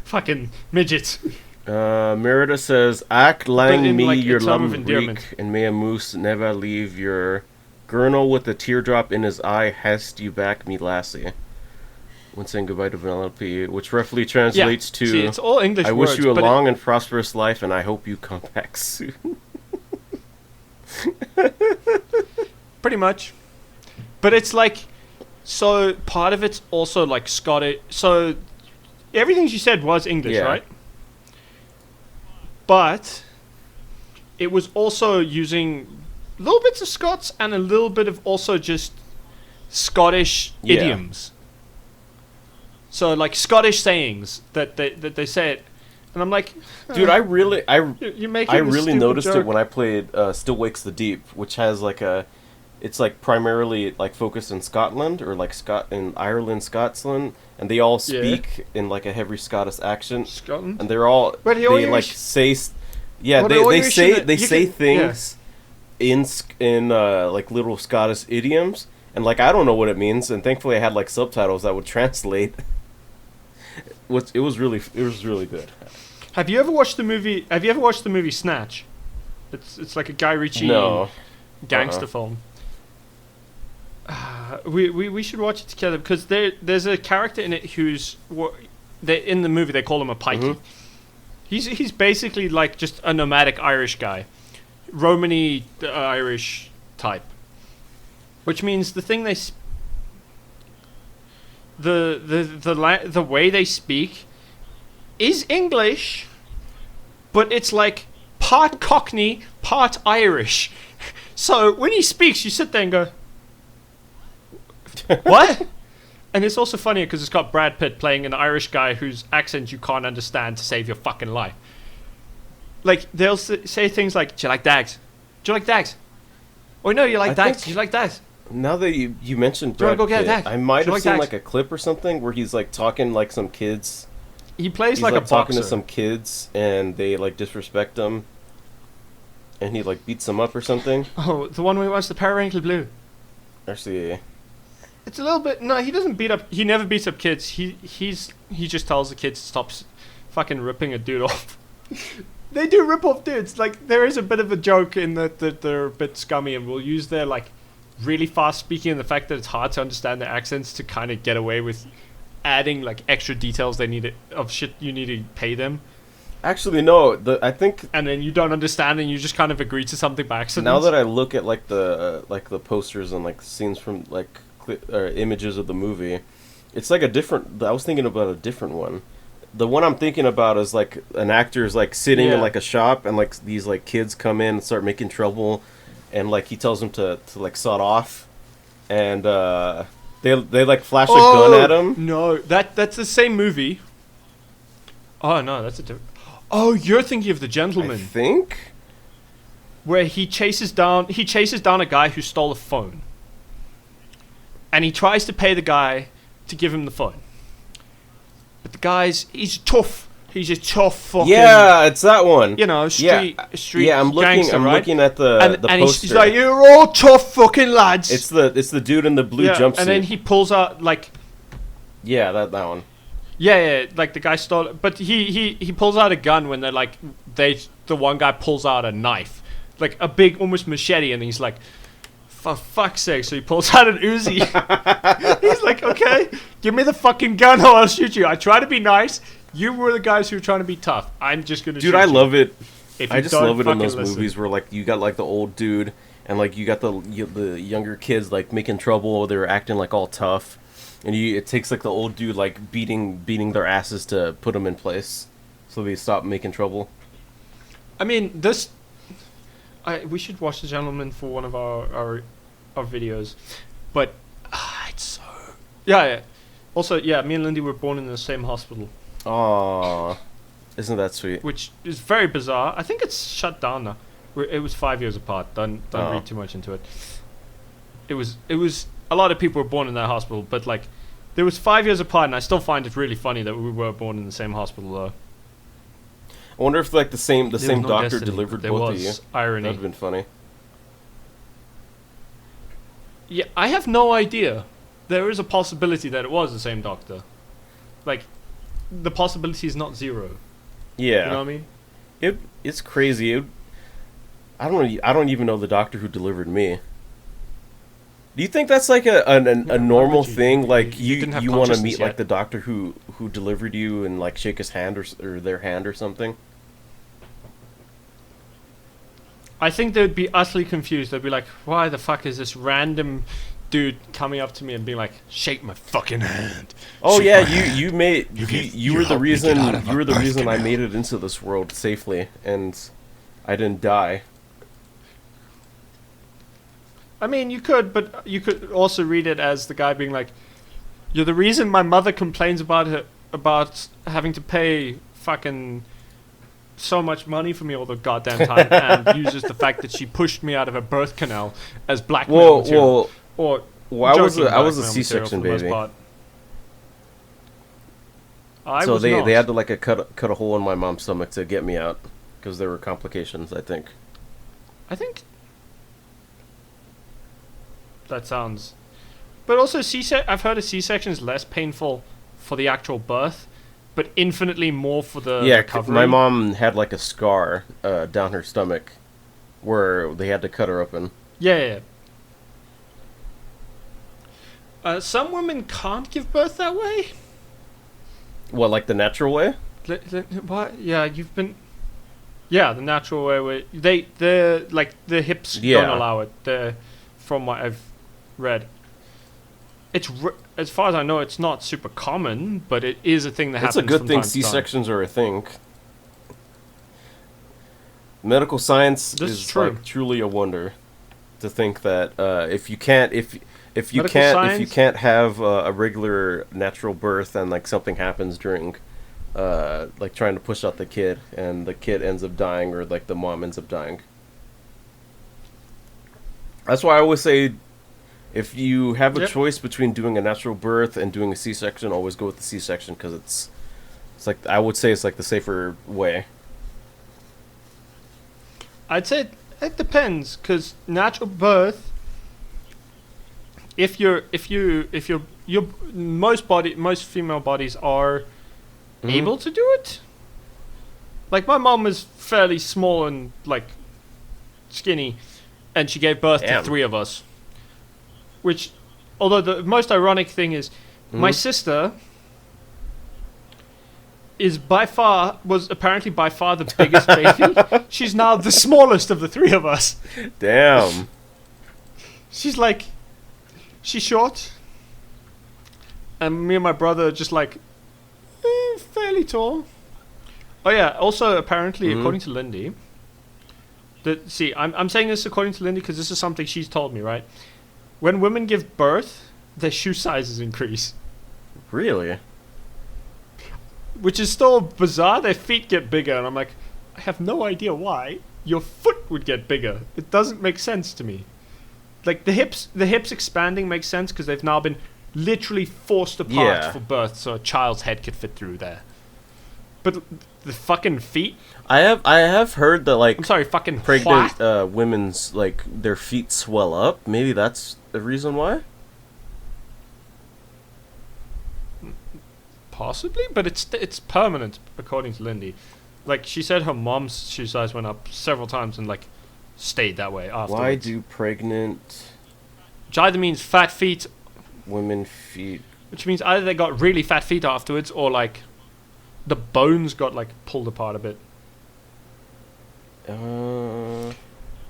fucking midget. Merida says, Ack lang in, me like, a your term of lum endearment. reek, and may a moose never leave your gurnal with a teardrop in his eye, hast you back me lassie. When saying goodbye to Vanellope, which roughly translates to, see, it's all English I words, wish you a but long and prosperous life, and I hope you come back soon. pretty much. But it's like, so part of it's also like Scottish. So everything she said was English, Yeah. right? But it was also using little bits of Scots and a little bit of also just Scottish idioms. So like Scottish sayings that they say it, and I'm like, Dude, I really noticed joke. it when I played Still Wakes the Deep, which has like it's like primarily like focused in Scotland or like in Ireland, Scotland, and they all speak in like a heavy Scottish accent. Scotland, and they're all but they like say, they say things in like little Scottish idioms, and like I don't know what it means, and thankfully I had like subtitles that would translate. It was really good. Have you ever watched the movie Snatch? It's like a Guy Ritchie gangster film. We should watch it together, because there's a character in it who's in the movie they call him a pikey. He's basically like just a nomadic Irish guy, Romany Irish type, which means the thing the way they speak is English, but it's like part Cockney, part Irish. So when he speaks, you sit there and go, what? And it's also funny because it's got Brad Pitt playing an Irish guy whose accent you can't understand to save your fucking life. Like, they'll say things like, do you like dags? Do you like dags? Oh no, you like dags. Do you like dags? Now that you mentioned Do you Brad wanna go get Pitt, a tag? I might Do you have like seen tags? like a clip or something where he's like talking like some kids He plays He's like a talking boxer. to some kids, and they like disrespect him, and he like beats them up or something. Oh, the one where he wants the Power Ankle Blue. Actually, It's a little bit. No, he doesn't beat up. He never beats up kids. He just tells the kids to stop fucking ripping a dude off. They do rip off dudes. Like there is a bit of a joke in that they're a bit scummy and will use their like really fast speaking and the fact that it's hard to understand their accents to kind of get away with adding like extra details they need of shit you need to pay them. actually no. I think And then you don't understand and you just kind of agree to something by accident. now that I look at like the posters and like scenes from like images of the movie, it's like a different. I was thinking about a different one. The one I'm thinking about is like an actor's like sitting in like a shop and like these like kids come in and start making trouble, and like he tells them to like sod off, and they like flash a gun at him. No, that's the same movie. Oh no, that's a different. Oh, you're thinking of The I Gentleman, think. where he chases down a guy who stole a phone, and he tries to pay the guy to give him the phone. But the he's tough. He's a tough fucking. Yeah, it's that one. You know, street. Yeah, I'm looking. Gangster, I'm right? looking at the And poster. he's like, "You're all tough fucking lads." It's the dude in the blue jumpsuit. and then he pulls out like. Yeah, that one. Yeah, like the guy stole it. But he pulls out a gun when they're like, the one guy pulls out a knife. Like a big, almost machete, and he's like, for fuck's sake. So he pulls out an Uzi. He's like, okay, give me the fucking gun or I'll shoot you. I try to be nice. You were the guys who were trying to be tough. I'm just going to shoot you. Dude, I love it. If I you just don't love it in fucking those listen. movies where like you got like the old dude and like you got the younger kids like making trouble. They're acting like all tough, and it takes like the old dude like beating their asses to put them in place, so they stop making trouble. I mean, we should watch The Gentleman for one of our videos, but it's so yeah. Also, yeah, me and Lindy were born in the same hospital, Aww, isn't that sweet? which is very bizarre. I think it's shut down now. It was 5 years apart. Don't read too much into it. It was a lot of people were born in that hospital, but like there was 5 years apart, and I still find it really funny that we were born in the same hospital though. I wonder if like the same There was doctor no destiny, delivered but both there of you. was irony. That'd have been funny. Yeah, I have no idea. There is a possibility that it was the same doctor. Like, the possibility is not zero. Yeah, You know what I mean? it's crazy. I don't even know the doctor who delivered me. Do you think that's like a normal would you? thing? Like You didn't have you want to consciousness meet yet. like the doctor who delivered you and like shake his hand or their hand or something? I think they'd be utterly confused. They'd be like, why the fuck is this random dude coming up to me and being like, shake my fucking hand? Oh Shake yeah, my hand." you were the reason I made it into this world safely and I didn't die. I mean, you could, but you could also read it as the guy being like, "You're the reason my mother complains about having to pay fucking so much money for me all the goddamn time, and uses the fact that she pushed me out of a birth canal as blackmail material." Or I was joking I was a blackmail material C-section for the most baby. part. I So was they not. had to like cut a hole in my mom's stomach to get me out because there were complications. I think. I think that sounds. But also, I've heard a C-section is less painful for the actual birth, but infinitely more for the recovery. My mom had like a scar down her stomach where they had to cut her open. Yeah. Some women can't give birth that way. What, like the natural way? What? Yeah, you've been. Yeah, the natural way where the hips Yeah. don't allow it. From what I've read, as far as I know, it's not super common, but it is a thing that happens. It's a good from thing time to time. C-sections are a thing. Medical science This is is true. like truly a wonder. To think that if you can't have a regular natural birth and like something happens during like trying to push out the kid and the kid ends up dying or like the mom ends up dying. That's why I always say if you have a Yep. choice between doing a natural birth and doing a C-section, always go with the C-section because it's It's like I would say it's like the safer way. I'd say it depends, because natural birth. If you're most female bodies are able to do it. Like my mom is fairly small and like skinny, and she gave birth Damn. to 3 of us. Which, although the most ironic thing is, my sister was apparently by far the biggest baby. She's now the smallest of the 3 of us. Damn. She's short, and me and my brother are just like fairly tall. Oh yeah. Also, apparently, according to Lindy, I'm saying this according to Lindy because this is something she's told me. Right, when women give birth, their shoe sizes increase, Really? which is still bizarre. Their feet get bigger, and I'm like, I have no idea why your foot would get bigger. It doesn't make sense to me. Like the hips expanding makes sense because they've now been literally forced apart for birth, so a child's head could fit through there. But the fucking feet. I have heard that like I'm sorry, fucking pregnant what? women's like their feet swell up. Maybe that's the reason why. Possibly, but it's permanent according to Lindy. Like she said, her mom's shoe size went up several times and like stayed that way afterwards. Why do pregnant which either means fat feet, women feet? which means either they got really fat feet afterwards, or like the bones got like pulled apart a bit.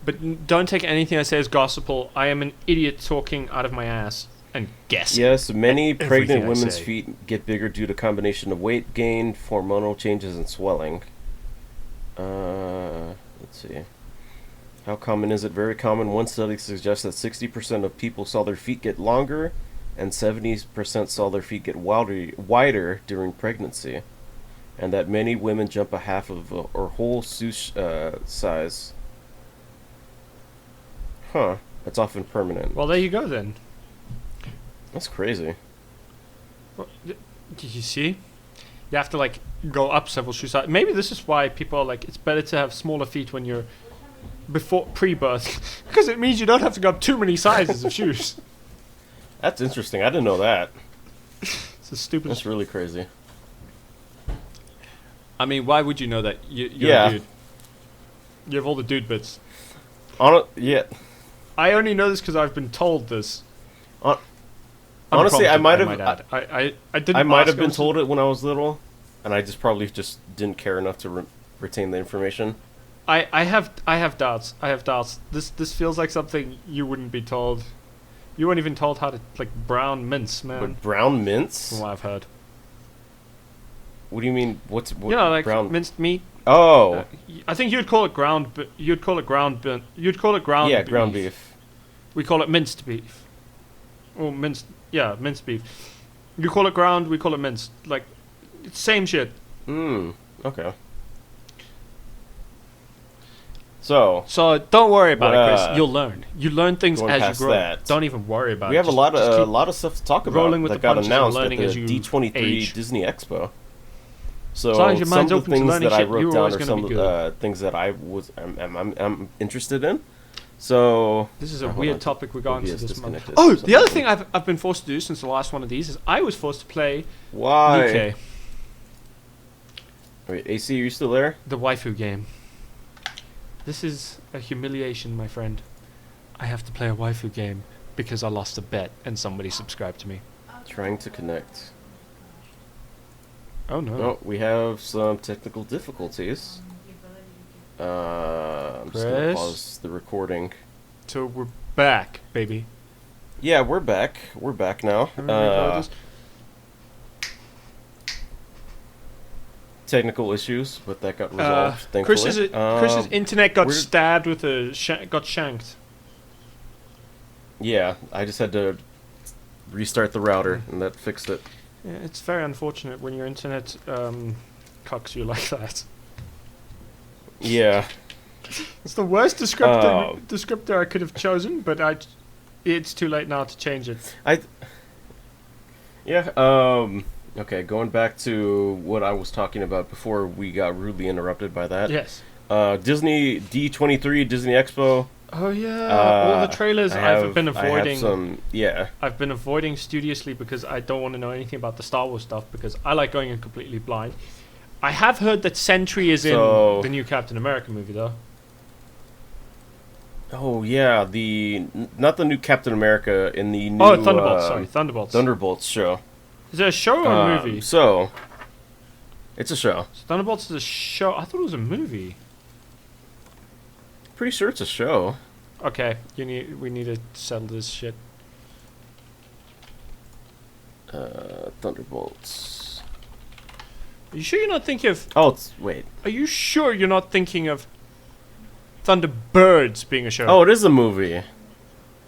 But don't take anything I say as gospel. I am an idiot talking out of my ass and guessing. Yes, many Everything pregnant I women's say. feet get bigger due to combination of weight gain, hormonal changes, and swelling. Let's see. How common is it? Very common. One study suggests that 60% of people saw their feet get longer, and 70% saw their feet get wider during pregnancy, and that many women jump a half of or whole shoe size. Huh. That's often permanent. Well, there you go then. That's crazy. Well, did you see? You have to like go up several shoe sizes. Maybe this is why people are like, it's better to have smaller feet when you're pre-birth, because it means you don't have to go up too many sizes of shoes. That's interesting. I didn't know that. It's a stupid. That's really crazy. I mean, why would you know that? You're Yeah. a dude. You have all the dude bits. Yeah. I only know this because I've been told this. Honestly, I might have. I didn't. I might ask, have been was- told it when I was little, and I just probably just didn't care enough to retain the information. I have doubts. I have doubts. This feels like something you wouldn't be told. You weren't even told how to like brown mince, man. But brown mince? From what I've heard. What do you mean? What You know, like brown? minced meat. Oh, I think you'd call it ground. But you'd call it ground. You'd call it ground. yeah, ground beef. We call it minced beef. Or minced. Yeah, minced beef. You call it ground. We call it minced. Like, it's same shit. Okay. So So don't worry about it, Chris. Uh, You'll learn. You learn things going as you past grow. that, Don't even worry about it. we have Just- a lot just of keep- lot of stuff to talk about rolling with that the got punches and announced at learning the as you D23 age. Disney Expo. So As long as your some mind's of the open to things learning that I shit, you're wrote down always are gonna some be of the things that I'm interested in. So This is a hold weird on. topic we're going He to is this month. disconnected. Oh, the Something other like thing I've been forced to do since the last one of these is I was forced to play why? UK, Wait, AC, are you still there? the waifu game. This is a humiliation, my friend. I have to play a waifu game because I lost a bet and somebody subscribed to me. Trying to connect. Oh no. Oh, we have some technical difficulties. I'm just gonna Chris? pause the recording. So we're back, baby. Yeah, we're back. We're back now. Technical issues, but that got resolved. Thankfully. Chris's internet got we're- stabbed with got shanked. Yeah, I just had to restart the router, and that fixed it. Yeah, it's very unfortunate when your internet cocks you like that. Yeah. It's the worst descriptor I could have chosen, but it's too late now to change it. Okay, going back to what I was talking about before we got rudely interrupted by that. Yes. Disney D23, Disney Expo. Oh yeah, all the trailers I've been avoiding. Yeah. I've been avoiding studiously because I don't want to know anything about the Star Wars stuff because I like going in completely blind. I have heard that Sentry is in the new Captain America movie though. Oh yeah, not the new Captain America, in the new Thunderbolts. Sorry, Thunderbolts. Thunderbolts show. Is it a show or a movie? So, it's a show. So Thunderbolts is a show. I thought it was a movie. Pretty sure it's a show. Okay, we need to settle this shit. Thunderbolts. Are you sure you're not thinking of? Wait. Are you sure you're not thinking of Thunderbirds being a show? Oh, it is a movie.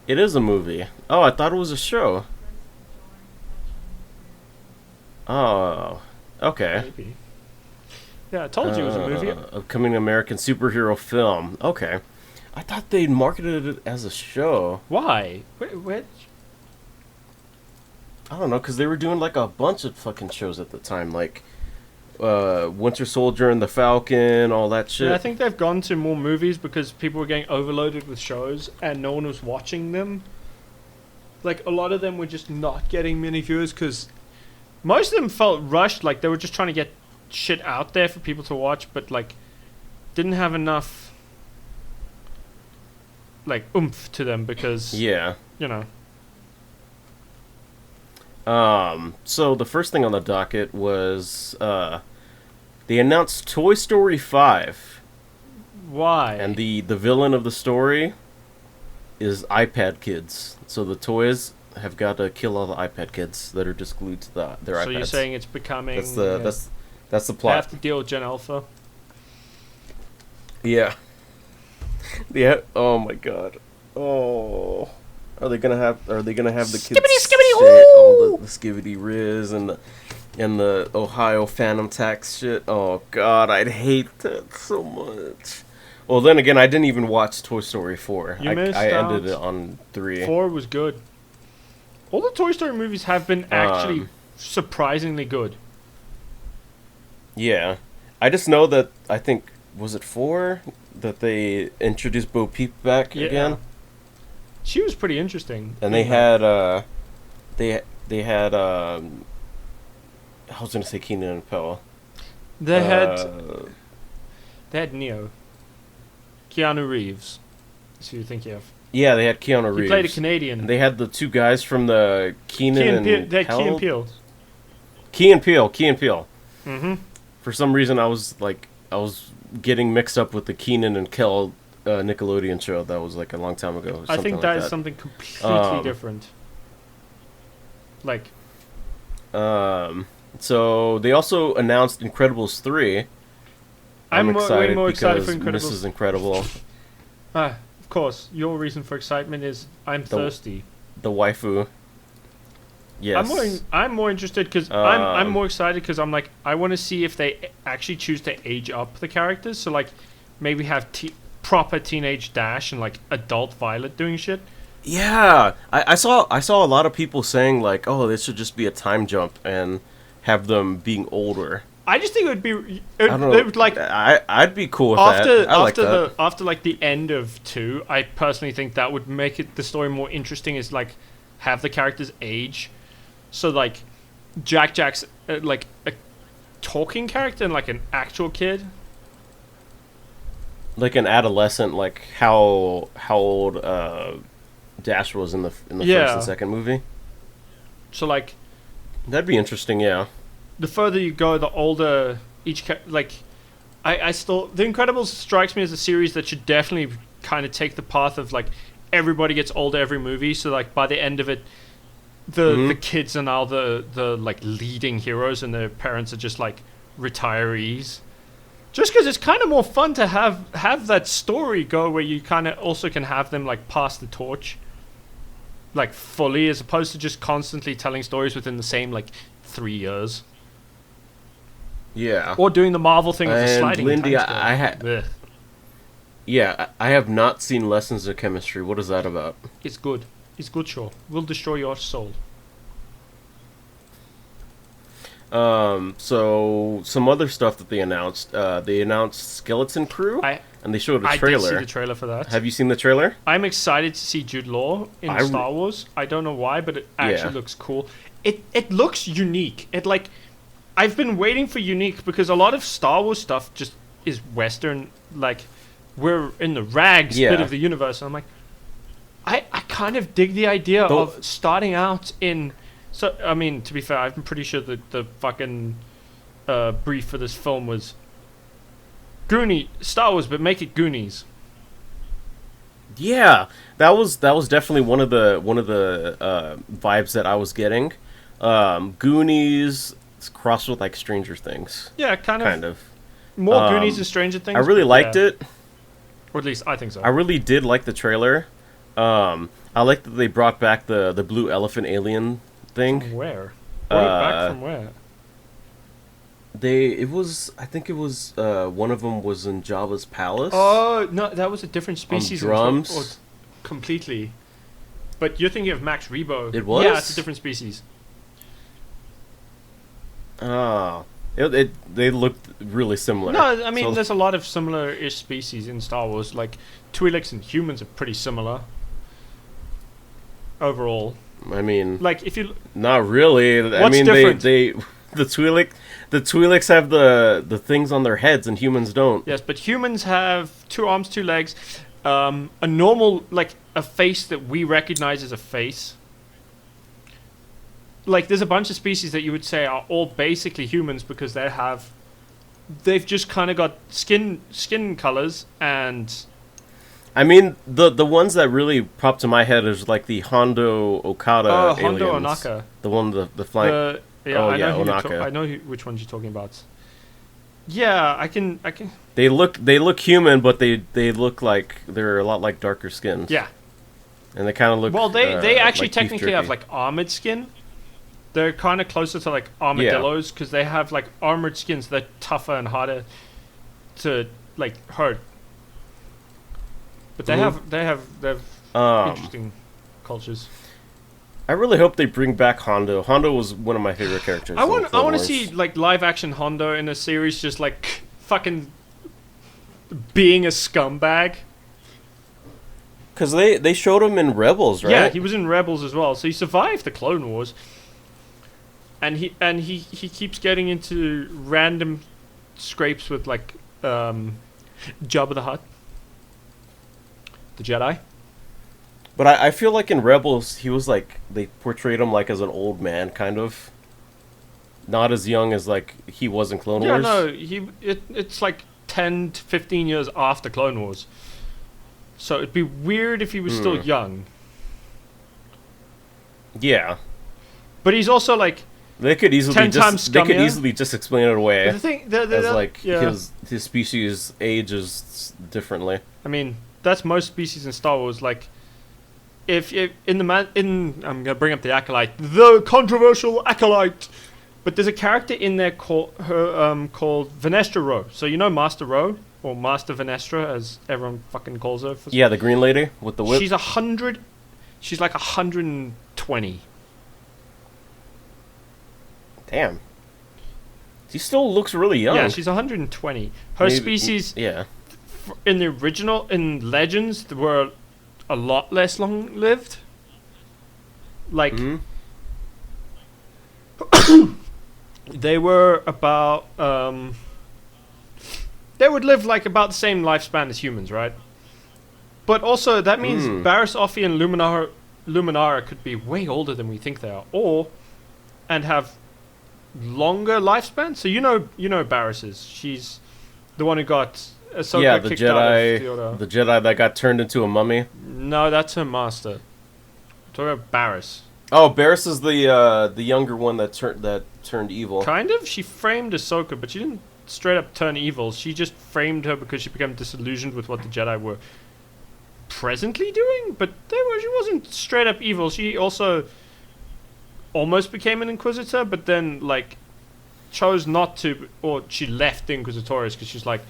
It is a movie. Oh, I thought it was a show. Oh, okay. Maybe. Yeah, I told you it was a movie. Upcoming American superhero film. Okay. I thought they marketed it as a show. Why? Which? I don't know, because they were doing like a bunch of fucking shows at the time. Like, Winter Soldier and the Falcon, all that shit. Yeah, I think they've gone to more movies because people were getting overloaded with shows and no one was watching them. Like, a lot of them were just not getting many viewers because most of them felt rushed. Like, they were just trying to get shit out there for people to watch, but, like, didn't have enough, like, oomph to them because, Yeah. you know. So the first thing on the docket was, they announced Toy Story 5. Why? And the villain of the story is iPad kids. So the toys have got to kill all the iPad kids that are just glued to their iPads. So you're saying it's becoming... That's the They plot. have to deal with Gen Alpha. Yeah. Yeah. Oh my god. Oh. Are they gonna have the kids Skibidi, say all the Skibidi Riz and the Ohio Phantom Tax shit? Oh god, I'd hate that so much. Well, then again, I didn't even watch Toy Story 4. You missed I out. ended it on 3. 4 was good. All the Toy Story movies have been actually surprisingly good. Yeah. I just know that, I think, was it 4 that they introduced Bo Peep back again? She was pretty interesting. And they had they had I was gonna say Keenan and Peele. They had Neo. Keanu Reeves. That's who you're thinking of. Yeah, they had Keanu Reeves. He played a Canadian. And they had the two guys from the Keenan and they had Key and Peele. Key and Peele. Mm-hmm. For some reason, I was getting mixed up with the Keenan and Kel Nickelodeon show that was like a long time ago. I think that is something completely different. Like, so they also announced Incredibles 3. I'm excited way more excited for because Incredibles. Mrs. Incredible. Of course, your reason for excitement is I'm thirsty. The waifu. Yes. I'm more interested because I'm more excited because I'm like I want to see if they actually choose to age up the characters. So like maybe have proper teenage Dash and like adult Violet doing shit. Yeah, I saw a lot of people saying like, oh, this should just be a time jump and have them being older. I just think it would be. I don't know. It would, like I'd be cool with that. After like the end of 2, I personally think that would make it the story more interesting. Is like have the characters age, so like Jack's like a talking character and like an actual kid. Like an adolescent, like how old Dash was in the first and second movie. So like that'd be interesting, yeah. The further you go, the older each I still The Incredibles strikes me as a series that should definitely kind of take the path of like everybody gets older every movie. So like by the end of it, the kids are now the like leading heroes and their parents are just like retirees. Just because it's kind of more fun to have that story go where you kind of also can have them like pass the torch, like fully, as opposed to just constantly telling stories within the same like 3 years. Yeah. Or doing the Marvel thing of the sliding Lindy, time Yeah, I have not seen Lessons of Chemistry. What is that about? It's good. It's good show. Will destroy your soul. So some other stuff that they announced. They announced Skeleton Crew, and they showed a I trailer. did see the trailer for that. Have you seen the trailer? I'm excited to see Jude Law in Star Wars. I don't know why, but it actually looks cool. It looks unique. I've been waiting for unique because a lot of Star Wars stuff just is Western. Like, we're in the rags bit of the universe. And I'm like, I kind of dig the idea of starting out in. So, I mean, to be fair, I'm pretty sure that the fucking brief for this film was Star Wars, but make it Goonies. Yeah, that was definitely one of the vibes that I was getting. Goonies crossed with like Stranger Things. Yeah, kind of. More Goonies than Stranger Things. I really liked it. Or at least I think so. I really did like the trailer. I like that they brought back the blue elephant alien thing. From where? Back from where? I think it was one of them was in Jabba's palace. Oh no, that was a different species. Drums. Completely. But you're thinking of Max Rebo. It was? Yeah, it's a different species. Oh. They looked really similar. No, I mean, there's a lot of similar-ish species in Star Wars. Like, Twi'leks and humans are pretty similar. Overall. I mean... Like, if you... Not really. What's I mean, different? the Twi'leks have the things on their heads and humans don't. Yes, but humans have 2 arms, 2 legs, a normal, like, a face that we recognize as a face. Like, there's a bunch of species that you would say are all basically humans because they've just kind of got skin colors and... I mean, the ones that really pop to my head is like the Hondo Okada aliens. Hondo Onaka. The one, the flying... I know which ones you're talking about. Yeah, I can... They look human, but they look like... They're a lot like darker skins. Yeah. And they kind of look... Well, they actually like technically have, like, armored skin. They're kind of closer to, like, armadillos because they have, like, armored skins that are tougher and harder to, like, hurt. But they have interesting cultures. I really hope they bring back Hondo. Hondo was one of my favorite characters. I want to see, like, live action Hondo in a series just, like, fucking being a scumbag. Because they showed him in Rebels, right? Yeah, he was in Rebels as well. So he survived the Clone Wars. And he keeps getting into random scrapes with, like, Jabba the Hutt. The Jedi. But I feel like in Rebels, he was like... They portrayed him, like, as an old man, kind of. Not as young as, like, he was in Clone Wars. Yeah, no, it's like 10 to 15 years after Clone Wars. So it'd be weird if he was still young. Yeah. But he's also, like... They could easily just explain it away. But the thing, his species ages differently. I mean, that's most species in Star Wars. Like, if I'm gonna bring up the Acolyte, the controversial Acolyte. But there's a character in there called Venestra Ro. So you know Master Ro or Master Venestra, as everyone fucking calls her. Yeah, the green lady with the whip. She's 100. She's like 120. Damn. She still looks really young. Yeah, she's 120. Her species, in the original, in Legends, were a lot less long-lived. Like, they were about, they would live like about the same lifespan as humans, right? But also, that means Barriss Offee and Luminara could be way older than we think they are, and have longer lifespan. So you know Barriss. She's the one who got Ahsoka kicked out of the Order. The Jedi that got turned into a mummy. No, that's her master. I'm talking about Barriss. Oh, Barriss is the younger one that turned evil. Kind of. She framed Ahsoka, but she didn't straight up turn evil. She just framed her because she became disillusioned with what the Jedi were presently doing. But she wasn't straight up evil. She also almost became an Inquisitor, but then, like, chose not to, or she left the Inquisitorius because she's like,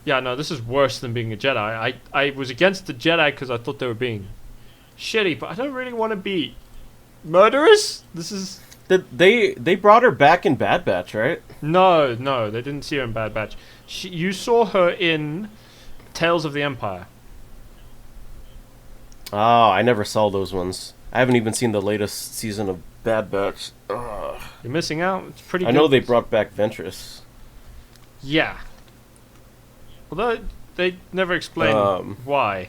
yeah, no, this is worse than being a Jedi. I was against the Jedi because I thought they were being shitty, but I don't really want to be murderous. This is... They brought her back in Bad Batch, right? No, they didn't see her in Bad Batch. You saw her in Tales of the Empire. Oh, I never saw those ones. I haven't even seen the latest season of Bad Batch. Ugh. You're missing out. It's pretty I good. know they brought back Ventress. Yeah. Although they never explain why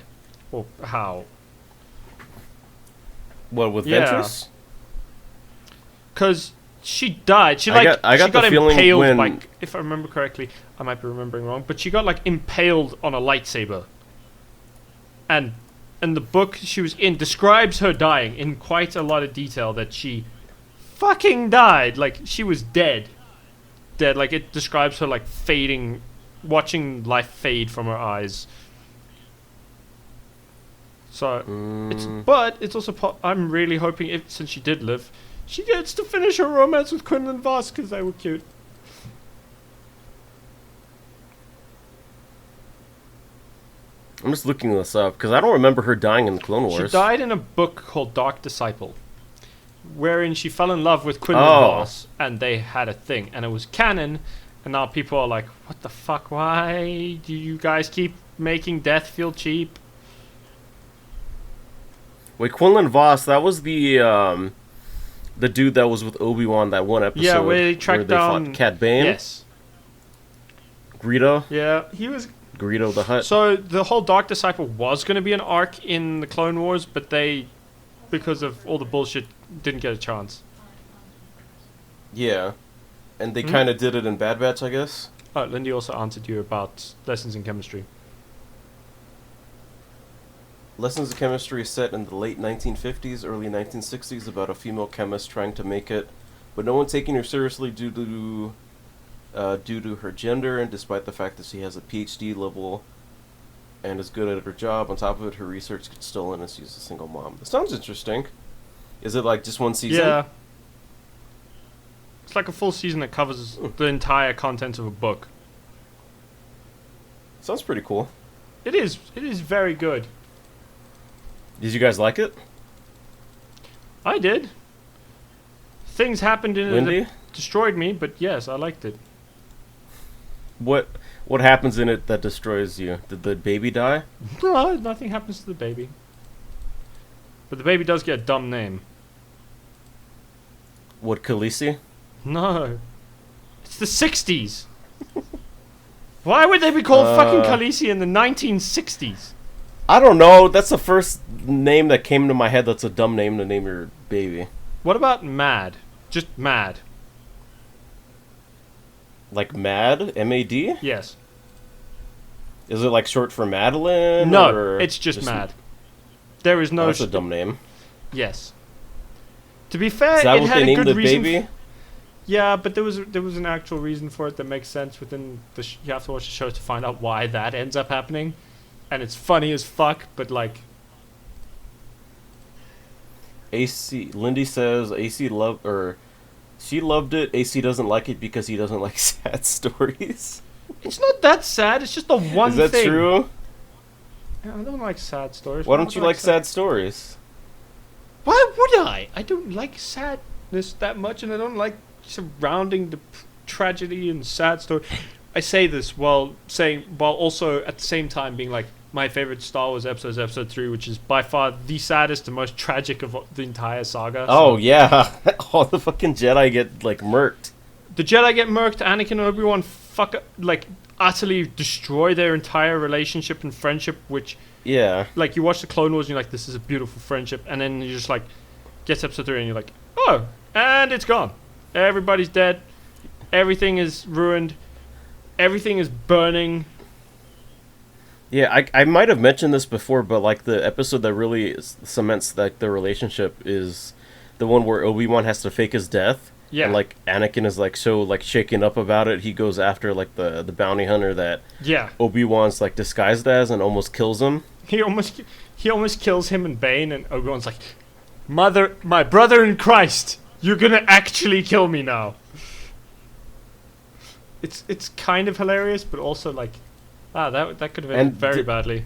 or how. What, with Yeah. Ventress? Because she died. She I got she got the feeling impaled when- by, if I remember correctly, I might be remembering wrong, but she got like impaled on a lightsaber. And the book she was in describes her dying in quite a lot of detail, that she fucking died. Like, she was dead. Like, it describes her like fading, watching life fade from her eyes. So but it's also I'm really hoping, since she did live, she gets to finish her romance with Quinlan Voss, because they were cute. I'm just looking this up because I don't remember her dying in the Clone Wars. She died in a book called Dark Disciple, wherein she fell in love with Quinlan Oh. Voss, and they had a thing, and it was canon. And now people are like, "What the fuck? Why do you guys keep making death feel cheap?" Wait, Quinlan Voss, that was the dude that was with Obi-Wan that one episode. Yeah, where they tracked down fought Cad Bane. Yes. Greedo. Yeah, he was. Greedo the Hutt. So the whole Dark Disciple was going to be an arc in the Clone Wars, but they, because of all the bullshit, didn't get a chance. Yeah. And they kind of did it in Bad Batch, I guess. Oh, Lindy also answered you about lessons in chemistry. Lessons of Chemistry is set in the late 1950s, early 1960s about a female chemist trying to make it, but no one taking her seriously due to her gender, and despite the fact that she has a PhD level and is good at her job. On top of it, her research gets stolen and she's a single mom. This sounds interesting. Is it like just one season? Yeah. It's like a full season that covers the entire content of a book. Sounds pretty cool. It is very good. Did you guys like it? I did. Things happened in it Wendy? that destroyed me, but yes, I liked it. What happens in it that destroys you? Did the baby die? No, nothing happens to the baby. But the baby does get a dumb name. What, Khaleesi? No. It's the 60s. Why would they be called fucking Khaleesi in the 1960s? I don't know. That's the first name that came to my head that's a dumb name to name your baby. What about Mad? Just Mad. Like Mad? M-A-D? Yes. Is it like short for Madeline? No, or it's just Mad. There is no... that's a dumb name. Yes. To be fair, Is that it what had they a named good the reason. baby? Yeah, but there was an actual reason for it that makes sense within the. You have to watch the show to find out why that ends up happening, and it's funny as fuck. But like, AC Lindy says AC loved she loved it. AC doesn't like it because he doesn't like sad stories. it's not that sad. It's just the one Is that thing. true? Yeah, I don't like sad stories. Why don't you like sad stories? Why would I? I don't like sadness that much, and I don't like surrounding the tragedy and sad story. I say this while also at the same time being like, my favorite Star Wars episode is Episode 3, which is by far the saddest and most tragic of the entire saga. Oh yeah, all the fucking Jedi get like murked. The Jedi get murked. Anakin and Obi-Wan utterly destroy their entire relationship and friendship, which. Yeah. Like, you watch the Clone Wars and you're like, this is a beautiful friendship. And then you just, like, get to Episode 3 and you're like, oh, and it's gone. Everybody's dead. Everything is ruined. Everything is burning. Yeah, I might have mentioned this before, but, like, the episode that really cements, like, the relationship is the one where Obi-Wan has to fake his death. Yeah. And, like, Anakin is, like, so, like, shaken up about it. He goes after, like, the bounty hunter that Obi-Wan's, like, disguised as and almost kills him. He almost kills him and Bane, and Obi-Wan's like, my brother in Christ, you're gonna actually kill me now. It's kind of hilarious, but also like, that could have ended very badly.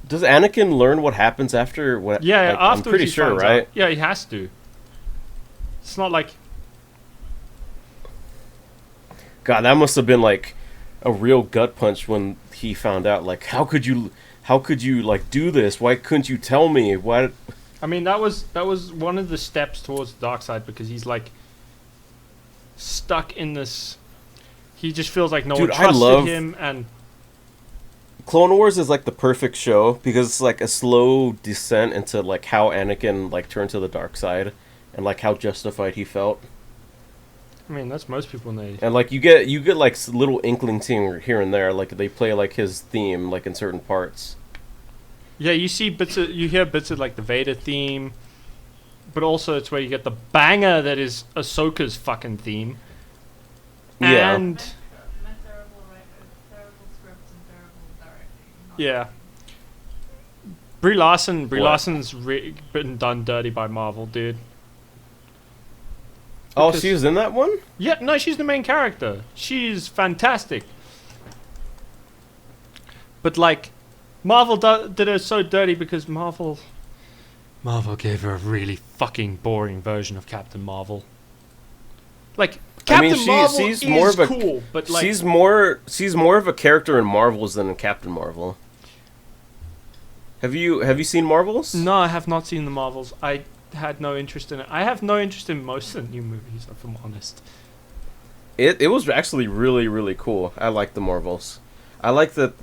Does Anakin learn what happens after? Yeah, like, afterwards I'm pretty he sure, finds right? out. Yeah, he has to. It's not like God, that must have been like a real gut punch when he found out. Like, how could you like do this? Why couldn't you tell me? Why? I mean, that was one of the steps towards the dark side, because he's like stuck in this. He just feels like no Dude, one I trusted love- him, and Clone Wars is like the perfect show because it's like a slow descent into like how Anakin like turned to the dark side and like how justified he felt. I mean, that's most people when they. And like you get like little inklings here and there, like they play like his theme like in certain parts. Yeah, you hear bits of like the Vader theme, but also it's where you get the banger that is Ahsoka's fucking theme. Yeah. And Meant terrible writers, terrible scripts, and terrible directing. not yeah, writing. Brie What? Larson's been done dirty by Marvel, dude. Oh, Because- she was in that one? Yeah, no, she's the main character. She's fantastic. But like, Marvel did her so dirty because Marvel gave her a really fucking boring version of Captain Marvel. Like, I mean, Captain Marvel she's is more of a- cool, but like, she's more of a character in Marvels than in Captain Marvel. Have you seen Marvels? no, I have not seen the Marvels. I had no interest in it. I have no interest in most of the new movies, if I'm honest. It was actually really, really cool. I like the Marvels. I like that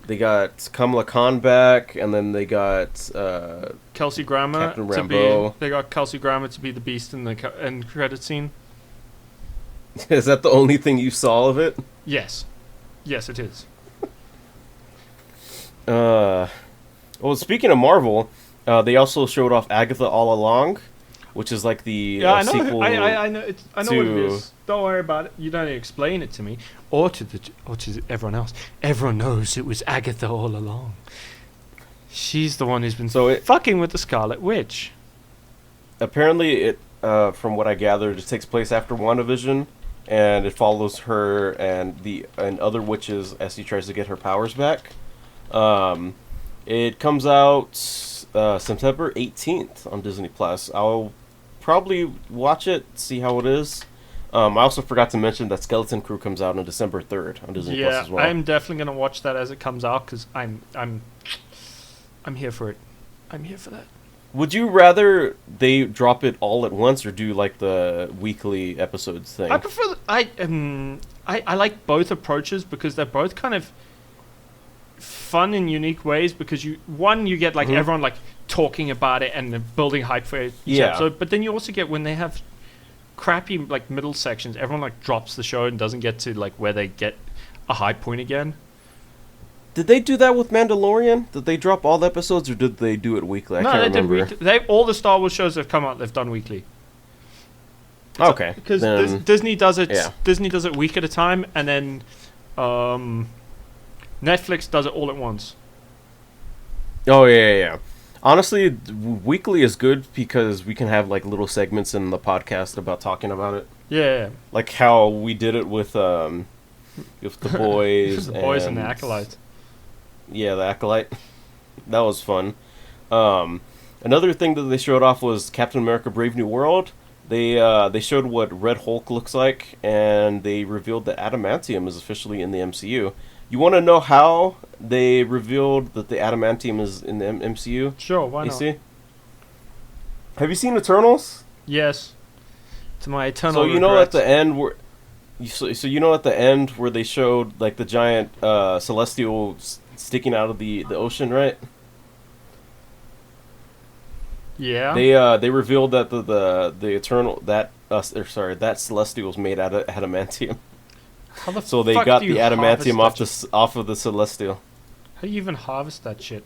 they got Kamala Khan back, and then they got Kelsey Grammer Captain to Rambeau. be. They got Kelsey Grammer to be the Beast in the end credit scene. is that the only thing you saw of it? Yes, it is. Well, speaking of Marvel, they also showed off Agatha All Along, which is like the Yeah, I know. sequel. I know. I know what it to- is. Don't worry about it. You don't need to explain it to me or to everyone else. Everyone knows it was Agatha all along. She's the one who's been So it- fucking with the Scarlet Witch. Apparently, it from what I gathered, it takes place after WandaVision, and it follows her and other witches as she tries to get her powers back. It comes out September 18th on Disney Plus. I'll probably watch it, see how it is. I also forgot to mention that Skeleton Crew comes out on December 3rd on Disney Plus Yeah, as well. I'm definitely gonna watch that as it comes out because I'm here for it. I'm here for that. Would you rather they drop it all at once or do like the weekly episodes thing? I prefer. I like both approaches because they're both kind of fun in unique ways. Because you get like Mhm. everyone like talking about it and building hype for each Yeah. episode, but then you also get when they have crappy like middle sections, everyone like drops the show and doesn't get to like where they get a high point again. Did they do that with Mandalorian? Did they drop all the episodes or did they do it weekly? I no, can't they remember. did weekly. All the Star Wars shows that have come out, they've done weekly. Okay. Because then- Disney does it. yeah. Disney does it week at a time, and then Netflix does it all at once. Oh yeah. Honestly, weekly is good because we can have like little segments in the podcast about talking about it, Yeah, like how we did it with the boys, the boys and the acolytes. Yeah, the Acolyte. That was fun. Another thing that they showed off was Captain America: Brave New World. They showed what Red Hulk looks like, and they revealed that adamantium is officially in the MCU. You want to know how they revealed that the adamantium is in the MCU? Sure, why not? AC? Have you seen Eternals? Yes. To my eternal So you know at regrets. the end where, so you know at the end where they showed like the giant celestial sticking out of the ocean, right? Yeah. They revealed that the eternal that celestial was made out of adamantium. How the So they fuck got do the you harvest adamantium that off of the celestial. How do you even harvest that shit?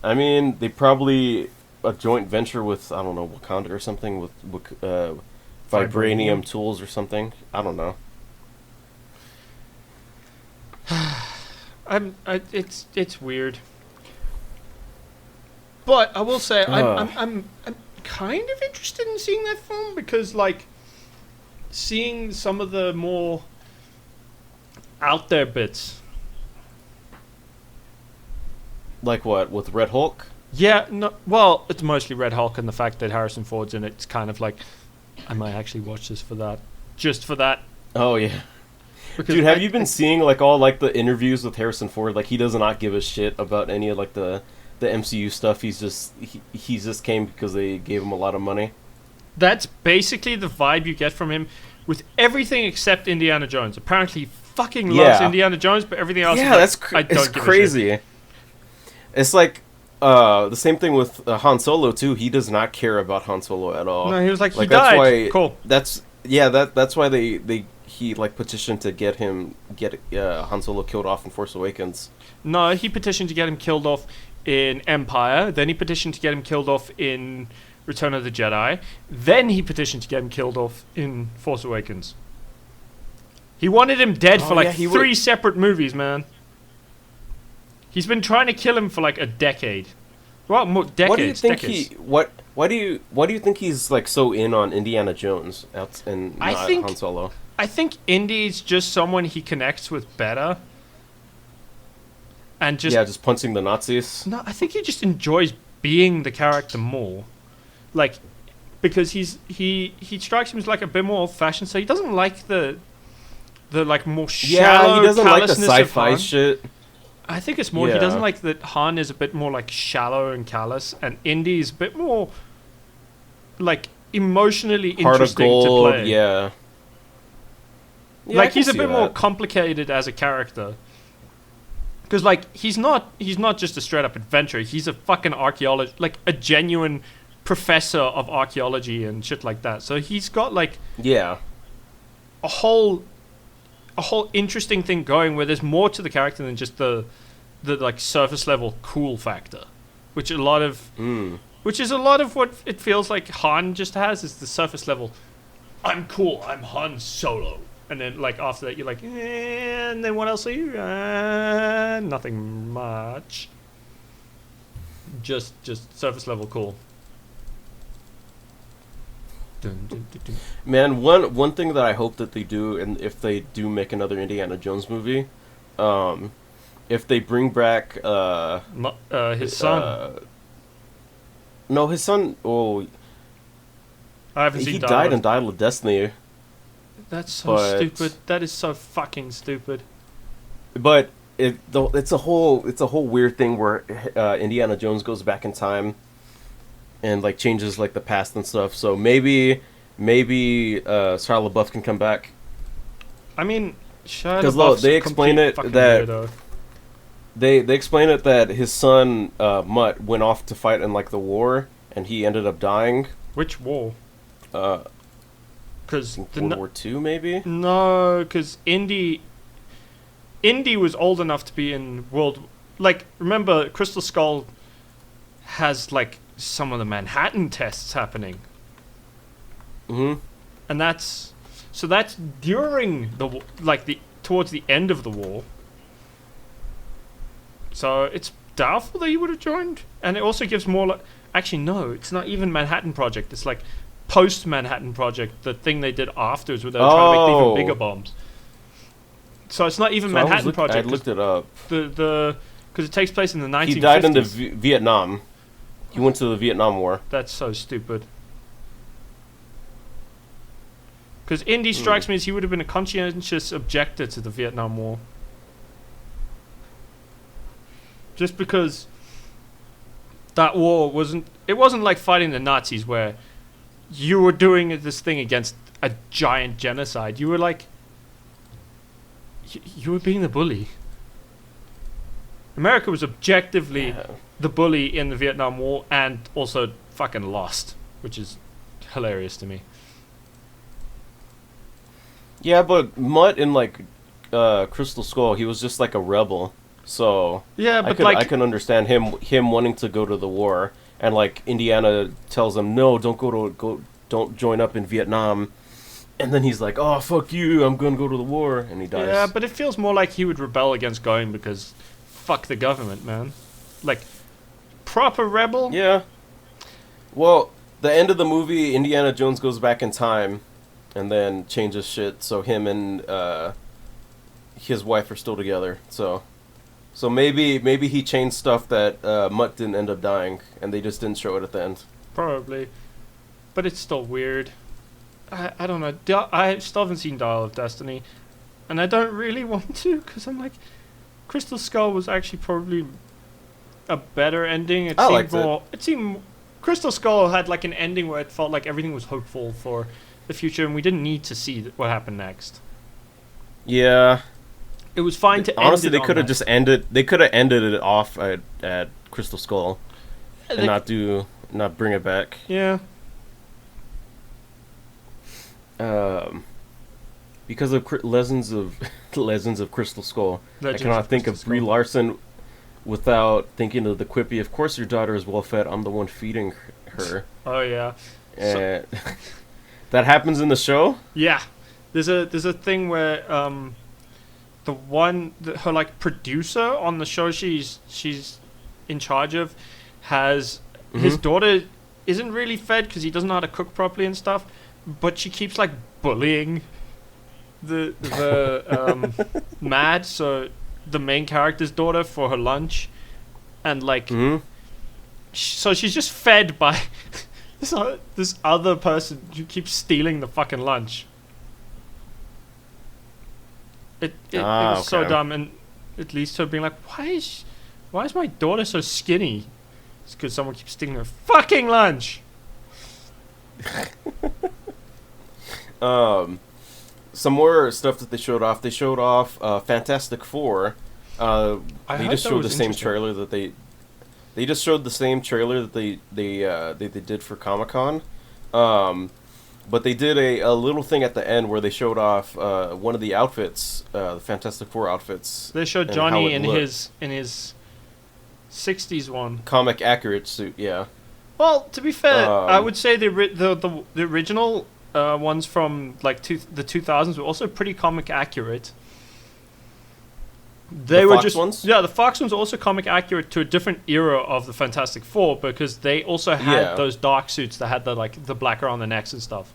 I mean, they probably a joint venture with I don't know Wakanda or something with vibranium Vibranium? tools or something. I don't know. It's weird. But I will say Ugh. I'm kind of interested in seeing that film because like seeing some of the more out there bits. Like what with Red Hulk? Yeah, no. Well, it's mostly Red Hulk and the fact that Harrison Ford's in it. It's kind of like I might actually watch this for that. Just for that. Oh yeah. Because Dude, have you been seeing like all like the interviews with Harrison Ford? Like he does not give a shit about any of like the MCU stuff. He's just came because they gave him a lot of money. That's basically the vibe you get from him with everything except Indiana Jones. Apparently, he fucking loves Indiana Jones, but everything else. Yeah, is like, I don't it's give crazy. A shit. It's like the same thing with Han Solo too. He does not care about Han Solo at all. No, he was like he that's died. Why, cool. That's why he like petitioned to get Han Solo killed off in Force Awakens. No, he petitioned to get him killed off in Empire. Then he petitioned to get him killed off in Return of the Jedi. Then he petitioned to get him killed off in Force Awakens. He wanted him dead for like 3 separate movies, man. He's been trying to kill him for like a decade. Well, more decades. What do you think decades. Why do you think he's like so in on Indiana Jones and not Han Solo? I think Indy's just someone he connects with better. And just punching the Nazis. No, I think he just enjoys being the character more. Like, because he strikes him as like a bit more old-fashioned, so he doesn't like the like more shallow. Yeah, he doesn't like the sci-fi shit. I think it's more he doesn't like that Han is a bit more like shallow and callous, and Indy's a bit more like emotionally interesting to play. Yeah, like he's a bit more complicated as a character. Because like he's not just a straight up adventurer. He's a fucking archaeologist, like a genuine professor of archaeology and shit like that. So he's got like a whole interesting thing going where there's more to the character than just the like surface level cool factor, which is a lot of what it feels like Han just has is the surface level. I'm cool. I'm Han Solo. And then, like, after that, you're like, and then what else are you? Nothing much. Just surface level cool. Dun, dun, dun, dun. Man, one thing that I hope that they do, and if they do make another Indiana Jones movie, if they bring back his son. No, his son. Oh, I haven't seen. He died in Dial of Destiny. That's so stupid. That is so fucking stupid. But it's a whole weird thing where Indiana Jones goes back in time and like changes like the past and stuff. So maybe Shia LaBeouf can come back. I mean, because they explain it that they explain it that his son Mutt went off to fight in like the war and he ended up dying. Which war? Because World War II, maybe? No, because Indy was old enough to be in World... Like, remember, Crystal Skull has, like, some of the Manhattan tests happening. Mm-hmm. And that's... So that's during the... Like, towards the end of the war. So it's doubtful that he would have joined. And it also gives more, like... Actually, no, it's not even Manhattan Project. It's, like... Post-Manhattan Project, the thing they did afterwards where they were trying to make even bigger bombs. So it's not even Manhattan Project. I looked it up. Because it takes place in the 1950s. He died in the Vietnam. He went to the Vietnam War. That's so stupid. Because Indy strikes me as he would have been a conscientious objector to the Vietnam War. Just because that war wasn't like fighting the Nazis where you were doing this thing against a giant genocide. You were like... You were being the bully. America was objectively the bully in the Vietnam War and also fucking lost, which is hilarious to me. Yeah, but Mutt in like Crystal Skull, he was just like a rebel. So yeah, but I can understand him wanting to go to the war. And like Indiana tells him, no, don't join up in Vietnam. And then he's like, oh, fuck you, I'm gonna go to the war, and he dies. Yeah, but it feels more like he would rebel against going because fuck the government, man. Like proper rebel. Yeah. Well, the end of the movie, Indiana Jones goes back in time, and then changes shit. So him and his wife are still together. So maybe he changed stuff that Mutt didn't end up dying, and they just didn't show it at the end. Probably. But it's still weird. I don't know. I still haven't seen Dial of Destiny, and I don't really want to because I'm like, Crystal Skull was actually probably a better ending. I liked It seemed Crystal Skull had like an ending where it felt like everything was hopeful for the future, and we didn't need to see what happened next. Yeah. It was fine to honestly, end it they could have just ended. They could have ended it off at Crystal Skull, and not bring it back. Yeah. Because of Legends of Crystal Skull, Legends I cannot of think Crystal of Brie Skull. Larson without thinking of the quippy. Of course, your daughter is well fed. I'm the one feeding her. Oh yeah. And that happens in the show. Yeah. There's a thing where her like producer on the show she's in charge of has his daughter isn't really fed because he doesn't know how to cook properly and stuff, but she keeps like bullying the Mad, so the main character's daughter, for her lunch, and like so she's just fed by this other person who keeps stealing the fucking lunch. It was so dumb, and it leads to her being like, why is my daughter so skinny? It's because someone keeps stealing her fucking lunch. Some more stuff that they showed off. They showed off Fantastic Four. They just showed the same trailer that they just showed the same trailer that they did for Comic-Con. But they did a little thing at the end where they showed off one of the outfits, the Fantastic Four outfits. They showed Johnny in his 60s one. Comic accurate suit, yeah. Well, to be fair, I would say the original ones from like the 2000s were also pretty comic accurate. The Fox ones were also comic accurate to a different era of the Fantastic Four because they also had those dark suits that had the black around the necks and stuff.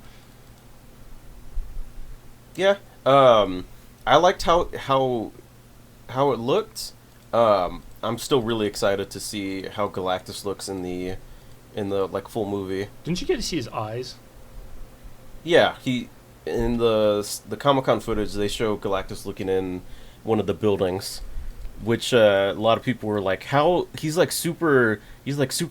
Yeah, I liked how it looked. I'm still really excited to see how Galactus looks in the like full movie. Didn't you get to see his eyes? Yeah, he in the Comic-Con footage they show Galactus looking in one of the buildings, which a lot of people were like, "How he's super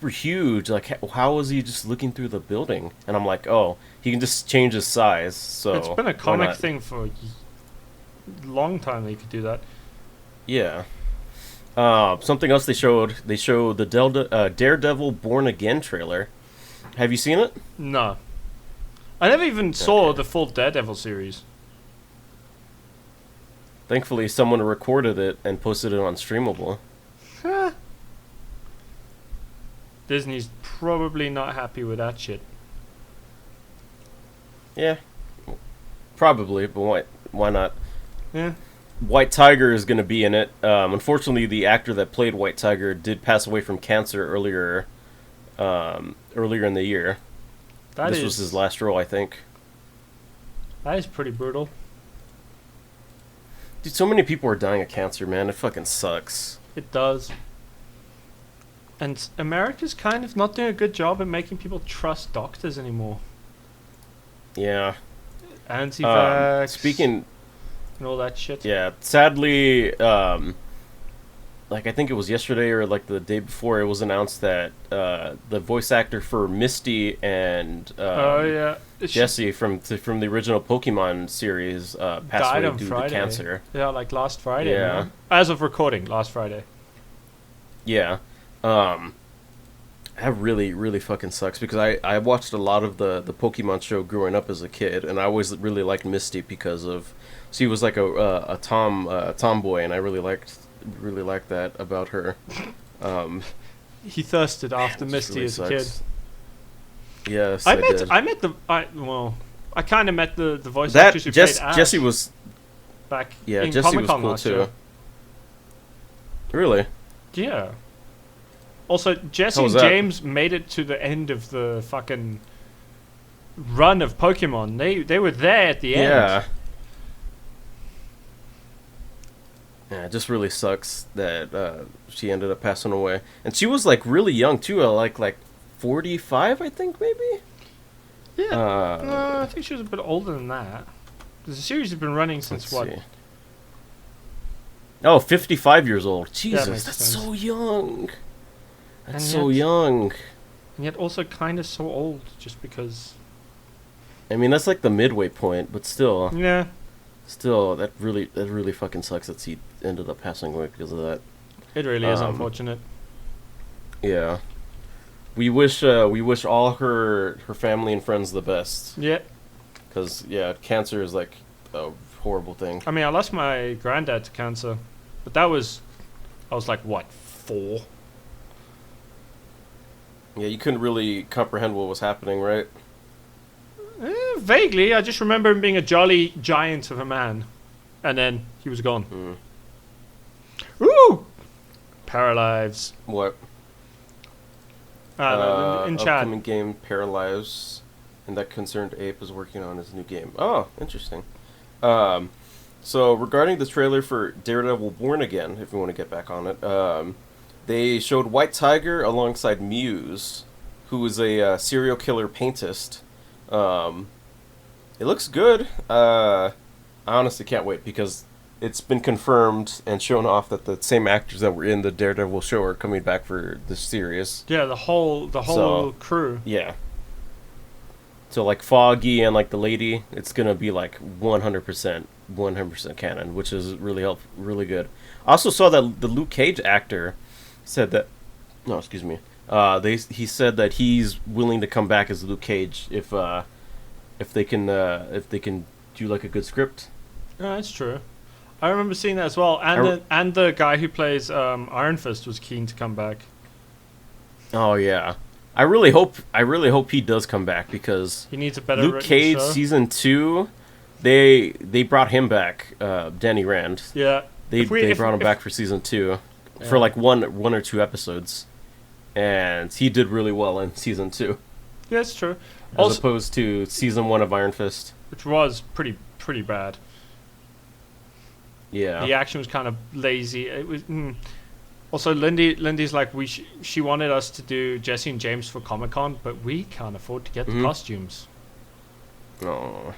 huge? Like, how is he just looking through the building?" And I'm like, "Oh, he can just change his size." So it's been a comic thing for a long time that you could do that. Yeah. Something else they showed the Daredevil Born Again trailer. Have you seen it? No, I never even saw the full Daredevil series. Thankfully, someone recorded it and posted it on Streamable. Disney's probably not happy with that shit. Yeah, probably, but why not? Yeah. White Tiger is going to be in it. Unfortunately, the actor that played White Tiger did pass away from cancer earlier in the year. This was his last role, I think. That is pretty brutal. Dude, so many people are dying of cancer, man. It fucking sucks. It does. And America's kind of not doing a good job at making people trust doctors anymore. Yeah. Anti-vax. Speaking... and all that shit. Yeah, sadly, like I think it was yesterday or like the day before, it was announced that the voice actor for Misty and Jessie from the original Pokemon series passed away due to cancer. Yeah, like last Friday. Yeah. Man. As of recording, last Friday. Yeah. That really, really fucking sucks because I watched a lot of the Pokemon show growing up as a kid, and I always really liked Misty because of she was like a tomboy, and I really liked that about her. He thirsted after Misty really as a sucks. kid. Yes, I kind of met the voice actress who played Ash. Jessie was back in Jessie Comic-Con was cool too. Really? Yeah. Also, Jesse and James made it to the end of the fucking run of Pokemon. They were there at the end. Yeah. Yeah, it just really sucks that she ended up passing away. And she was like really young too, like 45, I think maybe. Yeah. Uh, No, I think she was a bit older than that. Because the series has been running since what? see. Oh, 55 years old. Jesus, makes that's sense. so young. That's And so yet- young. And yet also kind of so old, just because. I mean, that's like the midway point, but still, Yeah. that really fucking sucks that he ended up passing away because of that. It really is Um, unfortunate. Yeah. We wish all her family and friends the best, Yeah. because yeah, cancer is like a horrible thing. I mean, I lost my granddad to cancer, but I was like, what, 4? Yeah, you couldn't really comprehend what was happening, right? Vaguely, I just remember him being a jolly giant of a man, and then he was gone. Ooh! Paralives. What? No, in chat. Upcoming game Paralyze, and that concerned ape is working on his new game. Oh, interesting. So regarding the trailer for Daredevil Born Again, if you want to get back on it, they showed White Tiger alongside Muse, who is a serial killer paintist. It looks good. I honestly can't wait because it's been confirmed and shown off that the same actors that were in the Daredevil show are coming back for this series. Yeah, the whole So- crew. Yeah. So like Foggy and like the lady, it's gonna be like 100% canon, which is really good. I also saw that the Luke Cage actor said that. No, excuse me. He said that he's willing to come back as Luke Cage if they can do like a good script. Yeah, that's true. I remember seeing that as well, and the guy who plays Iron Fist was keen to come back. Oh yeah. I really hope he does come back because He needs a better Luke written Cage show. season 2, they brought him back, Danny Rand. Yeah. They brought him back for season 2 for like one or 2 episodes, and he did really well in season 2 Yeah, that's true. as opposed to season 1 of Iron Fist. Which was pretty bad. Yeah. The action was kind of lazy. It was. Also, Lindy's like she wanted us to do Jesse and James for Comic-Con, but we can't afford to get the costumes. Oh.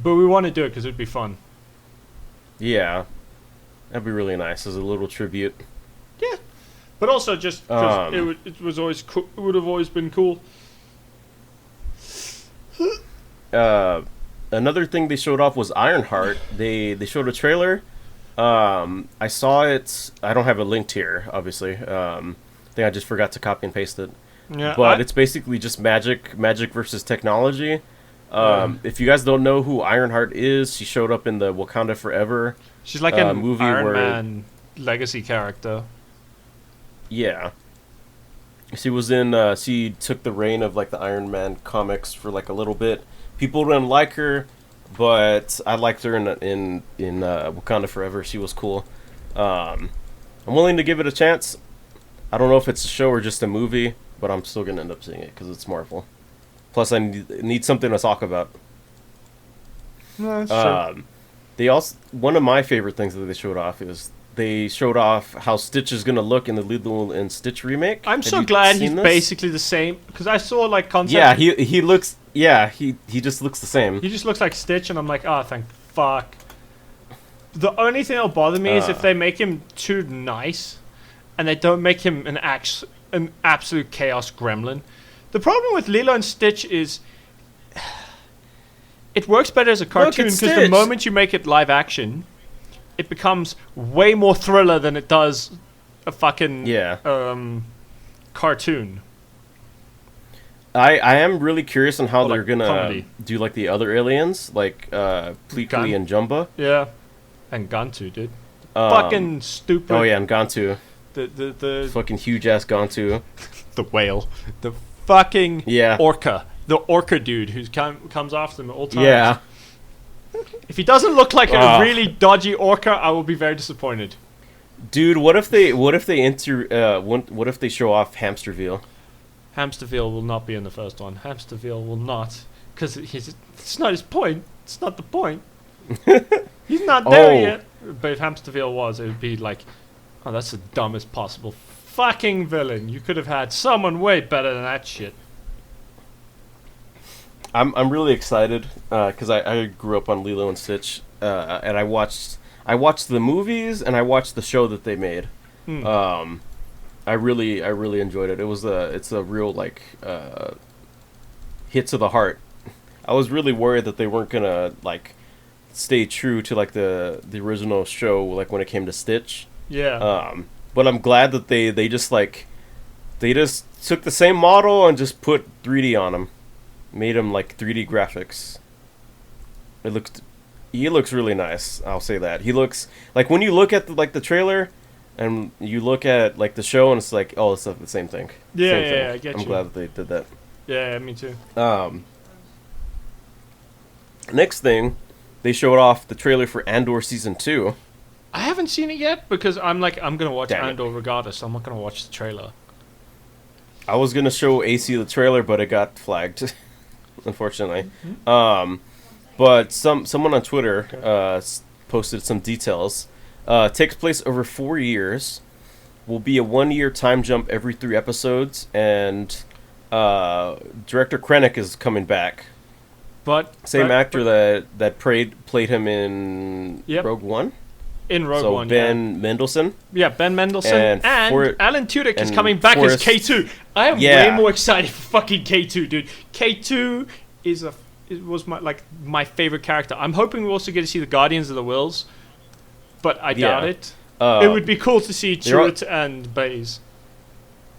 But we want to do it because it'd be fun. Yeah. That'd be really nice as a little tribute. Yeah. But also just because it was always cool. It would have always been cool. Another thing they showed off was Ironheart. They showed a trailer. I saw it. I don't have it linked here, obviously. I think I just forgot to copy and paste it. Yeah. But it's basically just magic versus technology. If you guys don't know who Ironheart is, she showed up in the Wakanda Forever. She's like a movie Iron where Man legacy character. Yeah. She was in. She took the reign of like the Iron Man comics for like a little bit. People didn't like her, but I liked her in Wakanda Forever. She was cool. I'm willing to give it a chance. I don't know if it's a show or just a movie, but I'm still gonna end up seeing it because it's Marvel. Plus, I need something to talk about. No, that's true. They also, one of my favorite things that they showed off is they showed off how Stitch is gonna look in the Lilo and Stitch remake. I'm Have so you glad seen he's this? basically the same because I saw like concept. Yeah, he looks. Yeah, he just looks the same. He just looks like Stitch, and I'm like, oh, thank fuck. The only thing that'll bother me is if they make him too nice, and they don't make him an absolute chaos gremlin. The problem with Lilo and Stitch is it works better as a cartoon it's because the Stitch. moment you make it live action, it becomes way more thriller than it does a fucking cartoon. I am really curious on how Or, they're like, gonna comedy. do like the other aliens, like Pleakley Gun. and Jumba. Yeah, and Gantu, dude. Fucking stupid. Oh yeah, and Gantu. The Fucking huge ass Gantu. the whale, the fucking Yeah. orca, the orca dude who comes after them at all times. Yeah. If he doesn't look like a Ah. really dodgy orca, I will be very disappointed. Dude, what if they what if they show off Hamsterville? Hamsterville will not be in the first one. Hamsterville will not, because it's not his point. It's not the point. He's not there Oh. yet. But if Hamsterville was, it would be like, oh, that's the dumbest possible fucking villain. You could have had someone way better than that shit. I'm really excited because I grew up on Lilo and Stitch, and I watched the movies and I watched the show that they made. Hmm. I really enjoyed it. It's a real like hit to the heart. I was really worried that they weren't gonna like stay true to like the original show, like when it came to Stitch. Yeah. But I'm glad that they just like they just took the same model and just put 3D on him, made him like 3D graphics. He looks really nice. I'll say that he looks like when you look at the trailer, and you look at like the show, and it's like, oh, it's the same thing. Yeah, Same yeah, thing. yeah, I get I'm you. glad that they did that. Yeah, me too. Next thing, they showed off the trailer for Andor season 2. I haven't seen it yet because I'm gonna watch Damn it. Andor regardless. So I'm not gonna watch the trailer. I was gonna show AC the trailer, but it got flagged, unfortunately. But someone on Twitter posted some details. Takes place over 4 years. Will be a 1-year time jump every 3 episodes, and director Krennic is coming back. But Same actor that played him in Yep. Rogue One. in Rogue So One, Ben Mendelsohn. yeah, Ben Mendelsohn And and Alan Tudyk is and coming back Forrest- as K2. I am Yeah. way more excited for fucking K2, dude. K2 was my favorite character. I'm hoping we also get to see the Guardians of the Wills, but I doubt it. It would be cool to see they're all- Chirrut and Baze.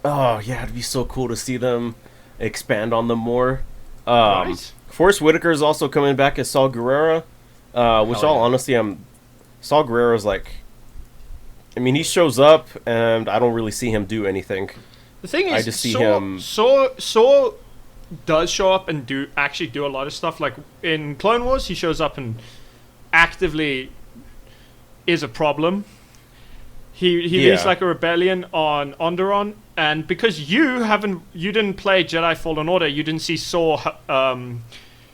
Oh yeah, it'd be so cool to see them expand on them more. Right? Forrest Whitaker is also coming back as Saul Guerrero, which Hell all yeah. honesty, Saul Guerrero's like, I mean, he shows up and I don't really see him do anything. The thing is, I just see him- Saw does show up and do a lot of stuff. Like in Clone Wars, he shows up and actively is a problem. He leads Yeah. like a rebellion on Onderon, and because you didn't play Jedi Fallen Order, you didn't see Saw.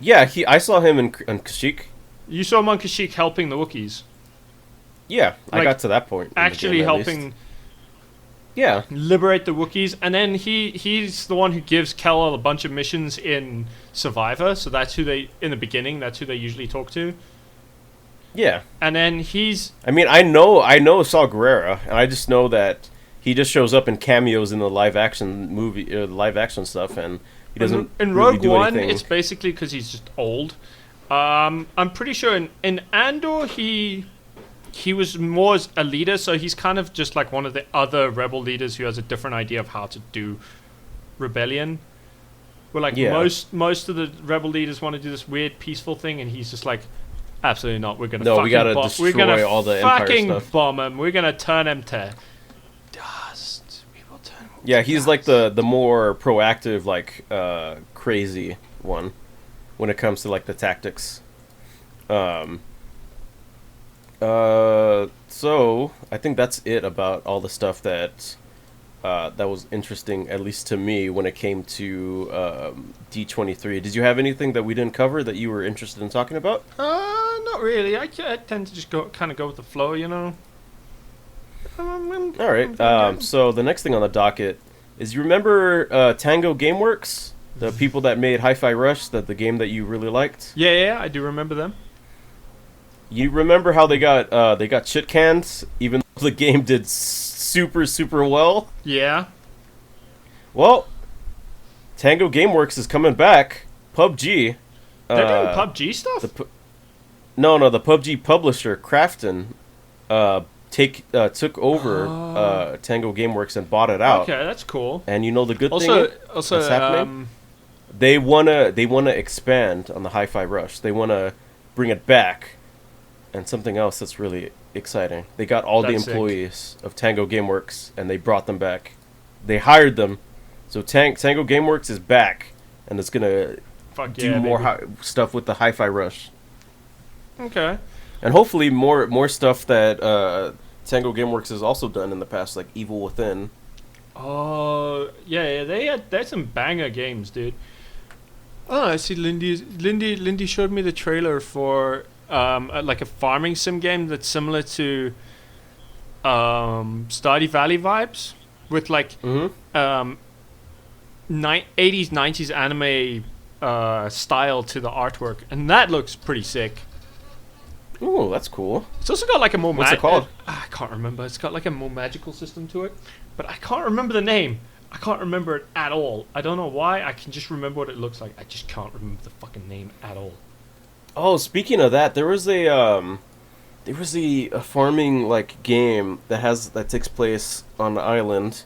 Yeah, I saw him in Kashyyyk. You saw him on Kashyyyk helping the Wookiees, Yeah, I Like, got to that point. in the actually game, at least. helping Yeah, liberate the Wookiees, and then he's the one who gives Kel a bunch of missions in Survivor. So that's who they in the beginning. That's who they usually talk to. yeah. And then he's I mean, I know Saul Guerrero, and I just know that he just shows up in cameos in the live action movie, live action stuff, and he doesn't in really Rogue do One. anything. It's basically because he's just old. I'm pretty sure in Andor he was more as a leader, so he's kind of just like one of the other rebel leaders who has a different idea of how to do rebellion. Where like Yeah. most of the rebel leaders want to do this weird peaceful thing, and he's just like, absolutely not. We're gonna No, fucking we gotta we're gonna destroy all the Empire fucking stuff. bomb him. We're gonna turn him to dust. We will turn him to Yeah, he's dust. like the more proactive, like crazy one when it comes to like the tactics. So I think that's it about all the stuff that that was interesting, at least to me, when it came to D23. Did you have anything that we didn't cover that you were interested in talking about? Not really. I tend to just go with the flow, you know. All right. So the next thing on the docket is, you remember Tango GameWorks, the people that made Hi-Fi Rush, the game that you really liked? Yeah, I do remember them. You remember how they got shit canned, even though the game did super well? Yeah. Well, Tango GameWorks is coming back. PUBG. They're doing PUBG stuff? The PUBG publisher Krafton took over Tango GameWorks and bought it out. Okay, that's cool. And you know the good Also, thing that's happening? They wanna expand on the Hi-Fi Rush. They wanna bring it back, and something else that's really exciting. They got all the That's sick. employees of Tango GameWorks and they brought them back. They hired them, so Tango GameWorks is back, and it's gonna fuck do yeah, more baby. stuff with the Hi-Fi Rush, Okay. and hopefully more stuff that Tango GameWorks has also done in the past, like Evil Within. Oh, yeah, they had some banger games, dude. Oh, I see Lindy showed me the trailer for like a farming sim game that's similar to Stardew Valley vibes, with like Mm-hmm. 80s 90s anime style to the artwork, and that looks pretty sick. Ooh, that's cool. It's also got like a more What's it called? I can't remember. It's got like a more magical system to it, but I can't remember the name. I can't remember it at all. I don't know why. I can just remember what it looks like. I just can't remember the fucking name at all. Oh, speaking of that, there was a farming like game that takes place on an island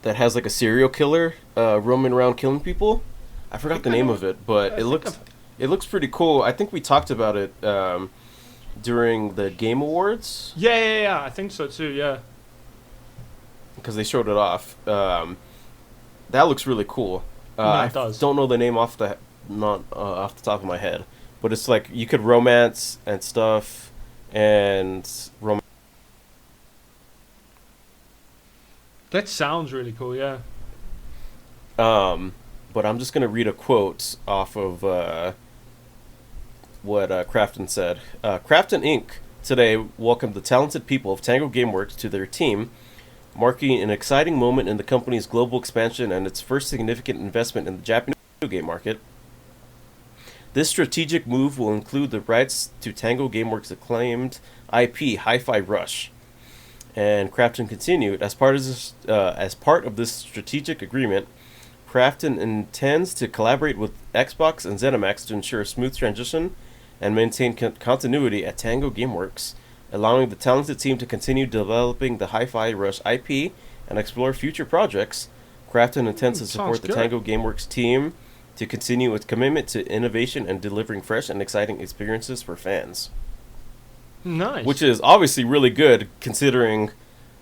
that has like a serial killer roaming around killing people. I forgot the name of it, but it looks pretty cool. I think we talked about it during the Game Awards. Yeah. I think so too. Yeah. Because they showed it off. That looks really cool. It does. Don't know the name off the top of my head, but it's like you could romance and stuff, and That sounds really cool. Yeah. But I'm just gonna read a quote off of what Crafton said. Crafton Inc. today welcomed the talented people of Tango Gameworks to their team, marking an exciting moment in the company's global expansion and its first significant investment in the Japanese video game market. This strategic move will include the rights to Tango Gameworks' acclaimed IP, Hi-Fi Rush. And Crafton continued, as part of this strategic agreement, Crafton intends to collaborate with Xbox and ZeniMax to ensure a smooth transition and maintain continuity at Tango Gameworks, allowing the talented team to continue developing the Hi-Fi Rush IP and explore future projects. Crafton intends to support the Tango Gameworks team to continue its commitment to innovation and delivering fresh and exciting experiences for fans. Nice. Which is obviously really good, considering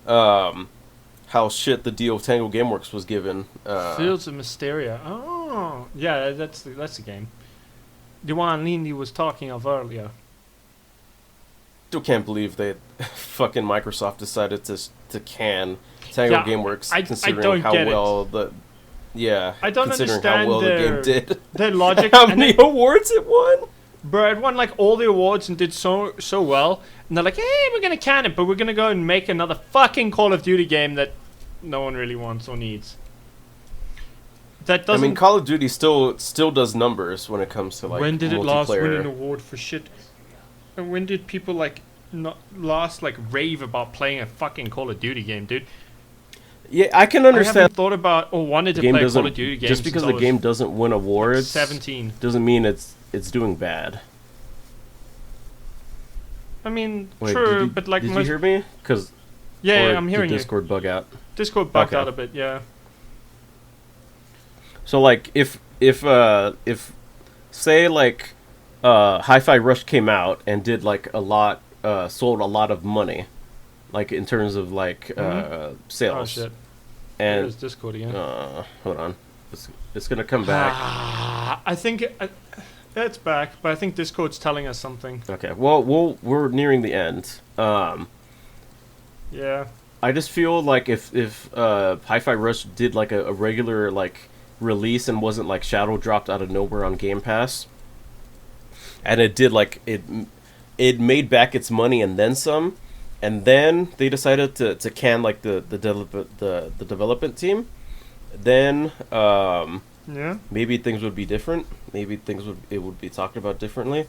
how shit the deal with Tango Gameworks was given. Fields of Mysteria. Oh, yeah, that's the game. The one Lindy was talking of earlier. Still can't believe that fucking Microsoft decided to can Tango Gameworks, considering how well the I don't considering understand how well the game did. Their logic. How many awards it won? Bro, it won like all the awards and did so well, and they're like, hey, we're gonna can it, but we're gonna go and make another fucking Call of Duty game that no one really wants or needs. That doesn't. I mean, Call of Duty still does numbers when it comes to like when did it last win multiplayer. an award for shit? And when did people like not last like rave about playing a fucking Call of Duty game, dude? Yeah, I can I understand. haven't thought about or wanted to Game play a doesn't Call of Duty game just because since the I game was doesn't win awards. 17. Doesn't mean it's doing bad. I mean, Wait, true, but like did you most. hear me? Because Yeah, I'm hearing did you. Discord bug out. Discord bugged Okay. out a bit, yeah. So like if say like Hi-Fi Rush came out and did like a lot sold a lot of money, like in terms of like sales. Oh shit. And There's Discord again. hold on, it's gonna come back. I think it's back, but I think Discord's telling us something. Okay, well we're nearing the end. Yeah. I just feel like if Hi-Fi Rush did like a regular like release and wasn't like shadow dropped out of nowhere on Game Pass, and it did like it made back its money and then some, and then they decided to can like the development team, then Yeah. maybe things would be different. Maybe it would be talked about differently.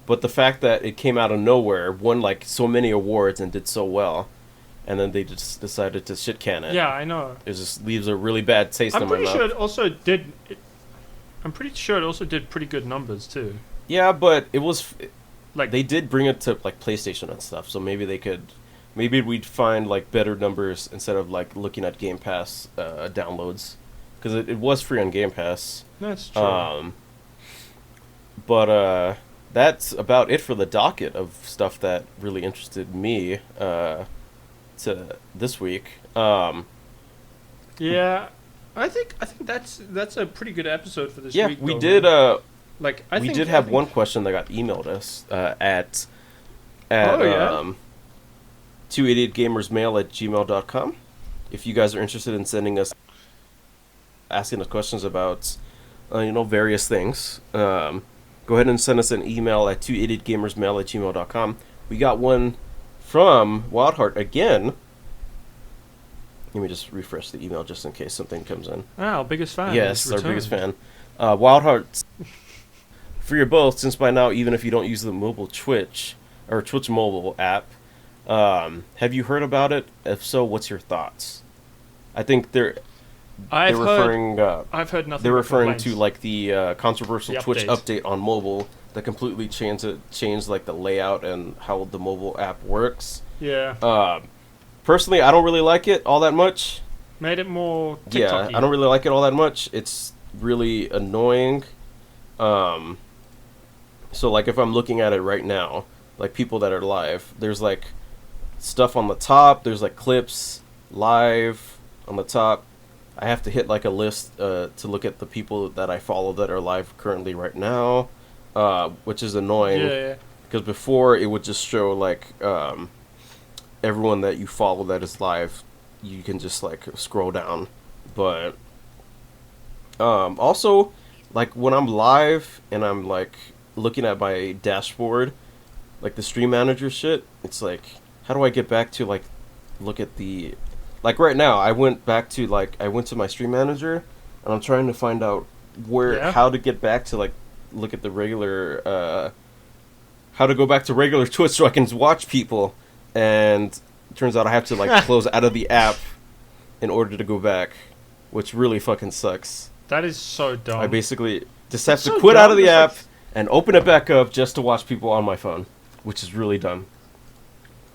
But the fact that it came out of nowhere, won like so many awards and did so well, and then they just decided to shit can it. Yeah, I know. It just leaves a really bad taste I'm in my pretty mouth. sure it also did. I'm pretty sure it also did pretty good numbers too. Yeah, but it was Like they did bring it to like PlayStation and stuff, so maybe we'd find like better numbers instead of like looking at Game Pass downloads, because it was free on Game Pass. that's true. But that's about it for the docket of stuff that really interested me to this week. Yeah, I think that's a pretty good episode for this Yeah, week. we though, did. man. Like I We think, did I have think- one question that got emailed us at Oh, yeah? 2idiotgamersmail@gmail.com. If you guys are interested in asking us questions about various things, go ahead and send us an email at 2idiotgamersmail@gmail.com. We got one from Wildheart again. Let me just refresh the email just in case something comes in. our biggest fan. Yes, has our biggest returned. fan. Wild Hearts. For your both, since by now, even if you don't use the mobile Twitch or Twitch mobile app, have you heard about it? If so, what's your thoughts? I think I've referring. I've heard nothing. They're but referring complaints. to like the controversial The Twitch update. update on mobile that completely changed like the layout and how the mobile app works. Yeah. Personally, I don't really like it all that much. Made it more Yeah, TikTok-y. I don't really like it all that much. It's really annoying. So like if I'm looking at it right now, like people that are live, there's like stuff on the top. There's like clips live on the top. I have to hit like a list to look at the people that I follow that are live currently right now, which is annoying. Yeah. Because before it would just show like everyone that you follow that is live. You can just like scroll down, but also like when I'm live and I'm like looking at my dashboard, like the stream manager shit, it's like how do I get back to like look at the like right now I went to my stream manager and I'm trying to find out how to get back to like look at the regular how to go back to regular Twitch so I can watch people, and it turns out I have to like close out of the app in order to go back, which really fucking sucks. That is so dumb. I basically just have to so quit out of dumb. the It's app like- and open it back up just to watch people on my phone, which is really dumb.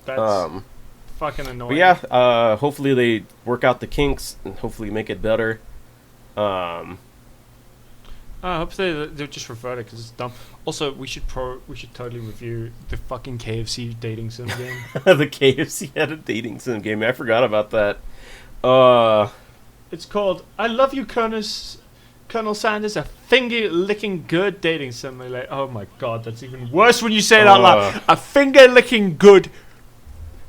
That's fucking annoying. But yeah, hopefully they work out the kinks and hopefully make it better. I hope they'll just revert it because it's dumb. Also, we should totally review the fucking KFC dating sim game. The KFC had a dating sim game. I forgot about that. It's called "I Love You, Colonel Sanders," a finger-licking good dating simulator. Oh my god, that's even worse when you say it out loud. A finger-licking good.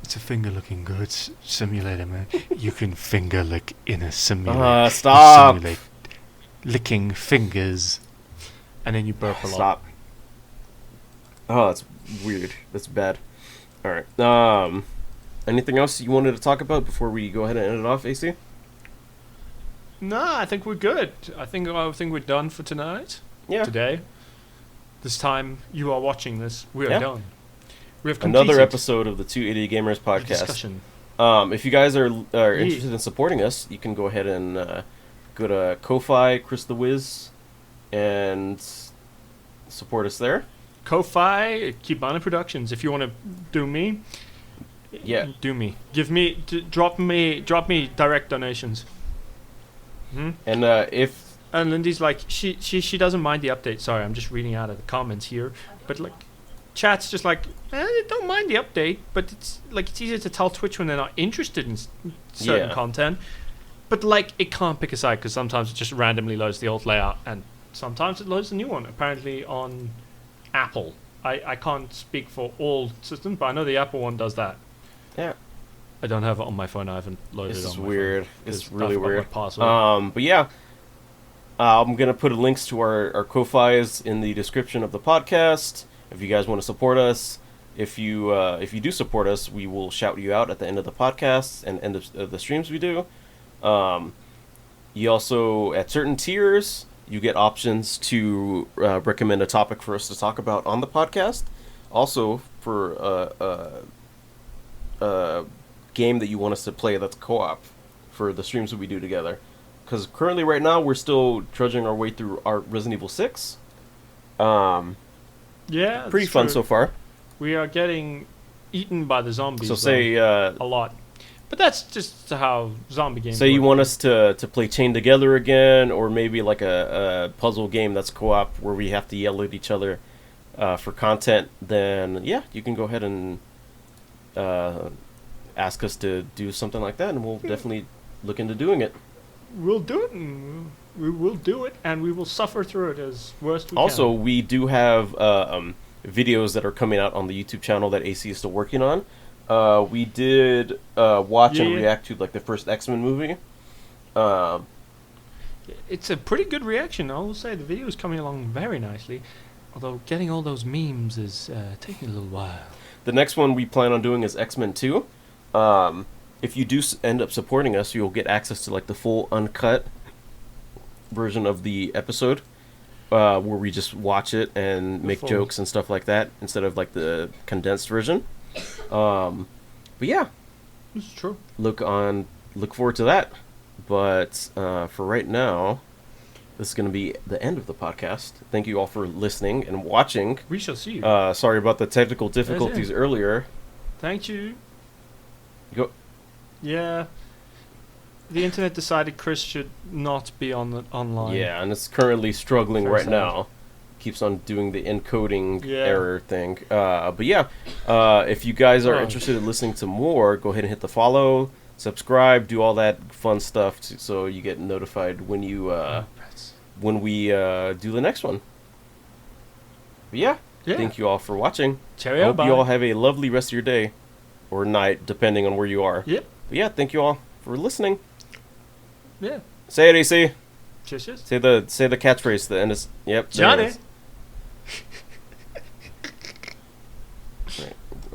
It's a finger-licking good simulator, man. You can finger-lick in a simulator. Stop. You simulate licking fingers, and then you burp a lot. Stop. Oh, that's weird. That's bad. All right. Anything else you wanted to talk about before we go ahead and end it off, AC? No, I think we're good. I think we're done for tonight. Yeah. Today. This time you are watching this, we are done. We have Another completed episode of the 280 Gamers the podcast. discussion. If you guys are interested in supporting us, you can go ahead and go to Ko-Fi, Chris the Wiz, and support us there. Ko-Fi, Kibana Productions. If you want to do me, do me. Drop me direct donations. And if And Lindy's like, she doesn't mind the update. Sorry, I'm just reading out of the comments here. But like, chat's just like, don't mind the update. But it's like it's easier to tell Twitch when they're not interested in certain content. But like, it can't pick a side because sometimes it just randomly loads the old layout, and sometimes it loads the new one. Apparently on Apple, I can't speak for all systems, but I know the Apple one does that. Yeah. I don't have it on my phone. I haven't loaded this it is on my weird. phone. It's 'cause I really forgot my weird. password. But yeah, I'm gonna put links to our Ko-Fis in the description of the podcast. If you guys want to support us, if you do support us, we will shout you out at the end of the podcast and end of the streams we do. You also, at certain tiers, you get options to recommend a topic for us to talk about on the podcast. Also, for a game that you want us to play that's co-op for the streams that we do together. Because currently, right now, we're still trudging our way through our Resident Evil 6. Yeah, Pretty that's fun true. so far. We are getting eaten by the zombies. So though, say a lot, but that's just how zombie games. say you work. want us to play Chain Together again, or maybe like a puzzle game that's co-op where we have to yell at each other for content, then yeah, you can go ahead and ask us to do something like that, and we'll definitely look into doing it. We'll do it, and we will do it, and we will suffer through it as worst we Also, can. we do have videos that are coming out on the YouTube channel that AC is still working on. We did watch and react to like the first X-Men movie. It's a pretty good reaction. I will say the video is coming along very nicely, although getting all those memes is taking a little while. The next one we plan on doing is X-Men 2. If you do end up supporting us, you'll get access to like the full uncut version of the episode. where we just watch it and make Full. jokes and stuff like that instead of like the condensed version. But yeah, It's true. look forward to that. But for right now, this is going to be the end of the podcast. Thank you all for listening and watching. We shall see you. Sorry about the technical difficulties earlier. Thank you. Go. Yeah. The internet decided Chris should not be online. Yeah, and it's currently struggling Very right sad. now. Keeps on doing the encoding Yeah. error thing. But yeah, if you guys are interested in listening to more, go ahead and hit the follow, subscribe, do all that fun stuff so you get notified when we do the next one. But yeah, thank you all for watching. Cheerio, I hope bye. you all have a lovely rest of your day or night, depending on where you are. Yep. But yeah, thank you all for listening. Yeah. Say it, AC. Cheers, cheers. Say the catchphrase. The end is. Yep. there it Johnny. is.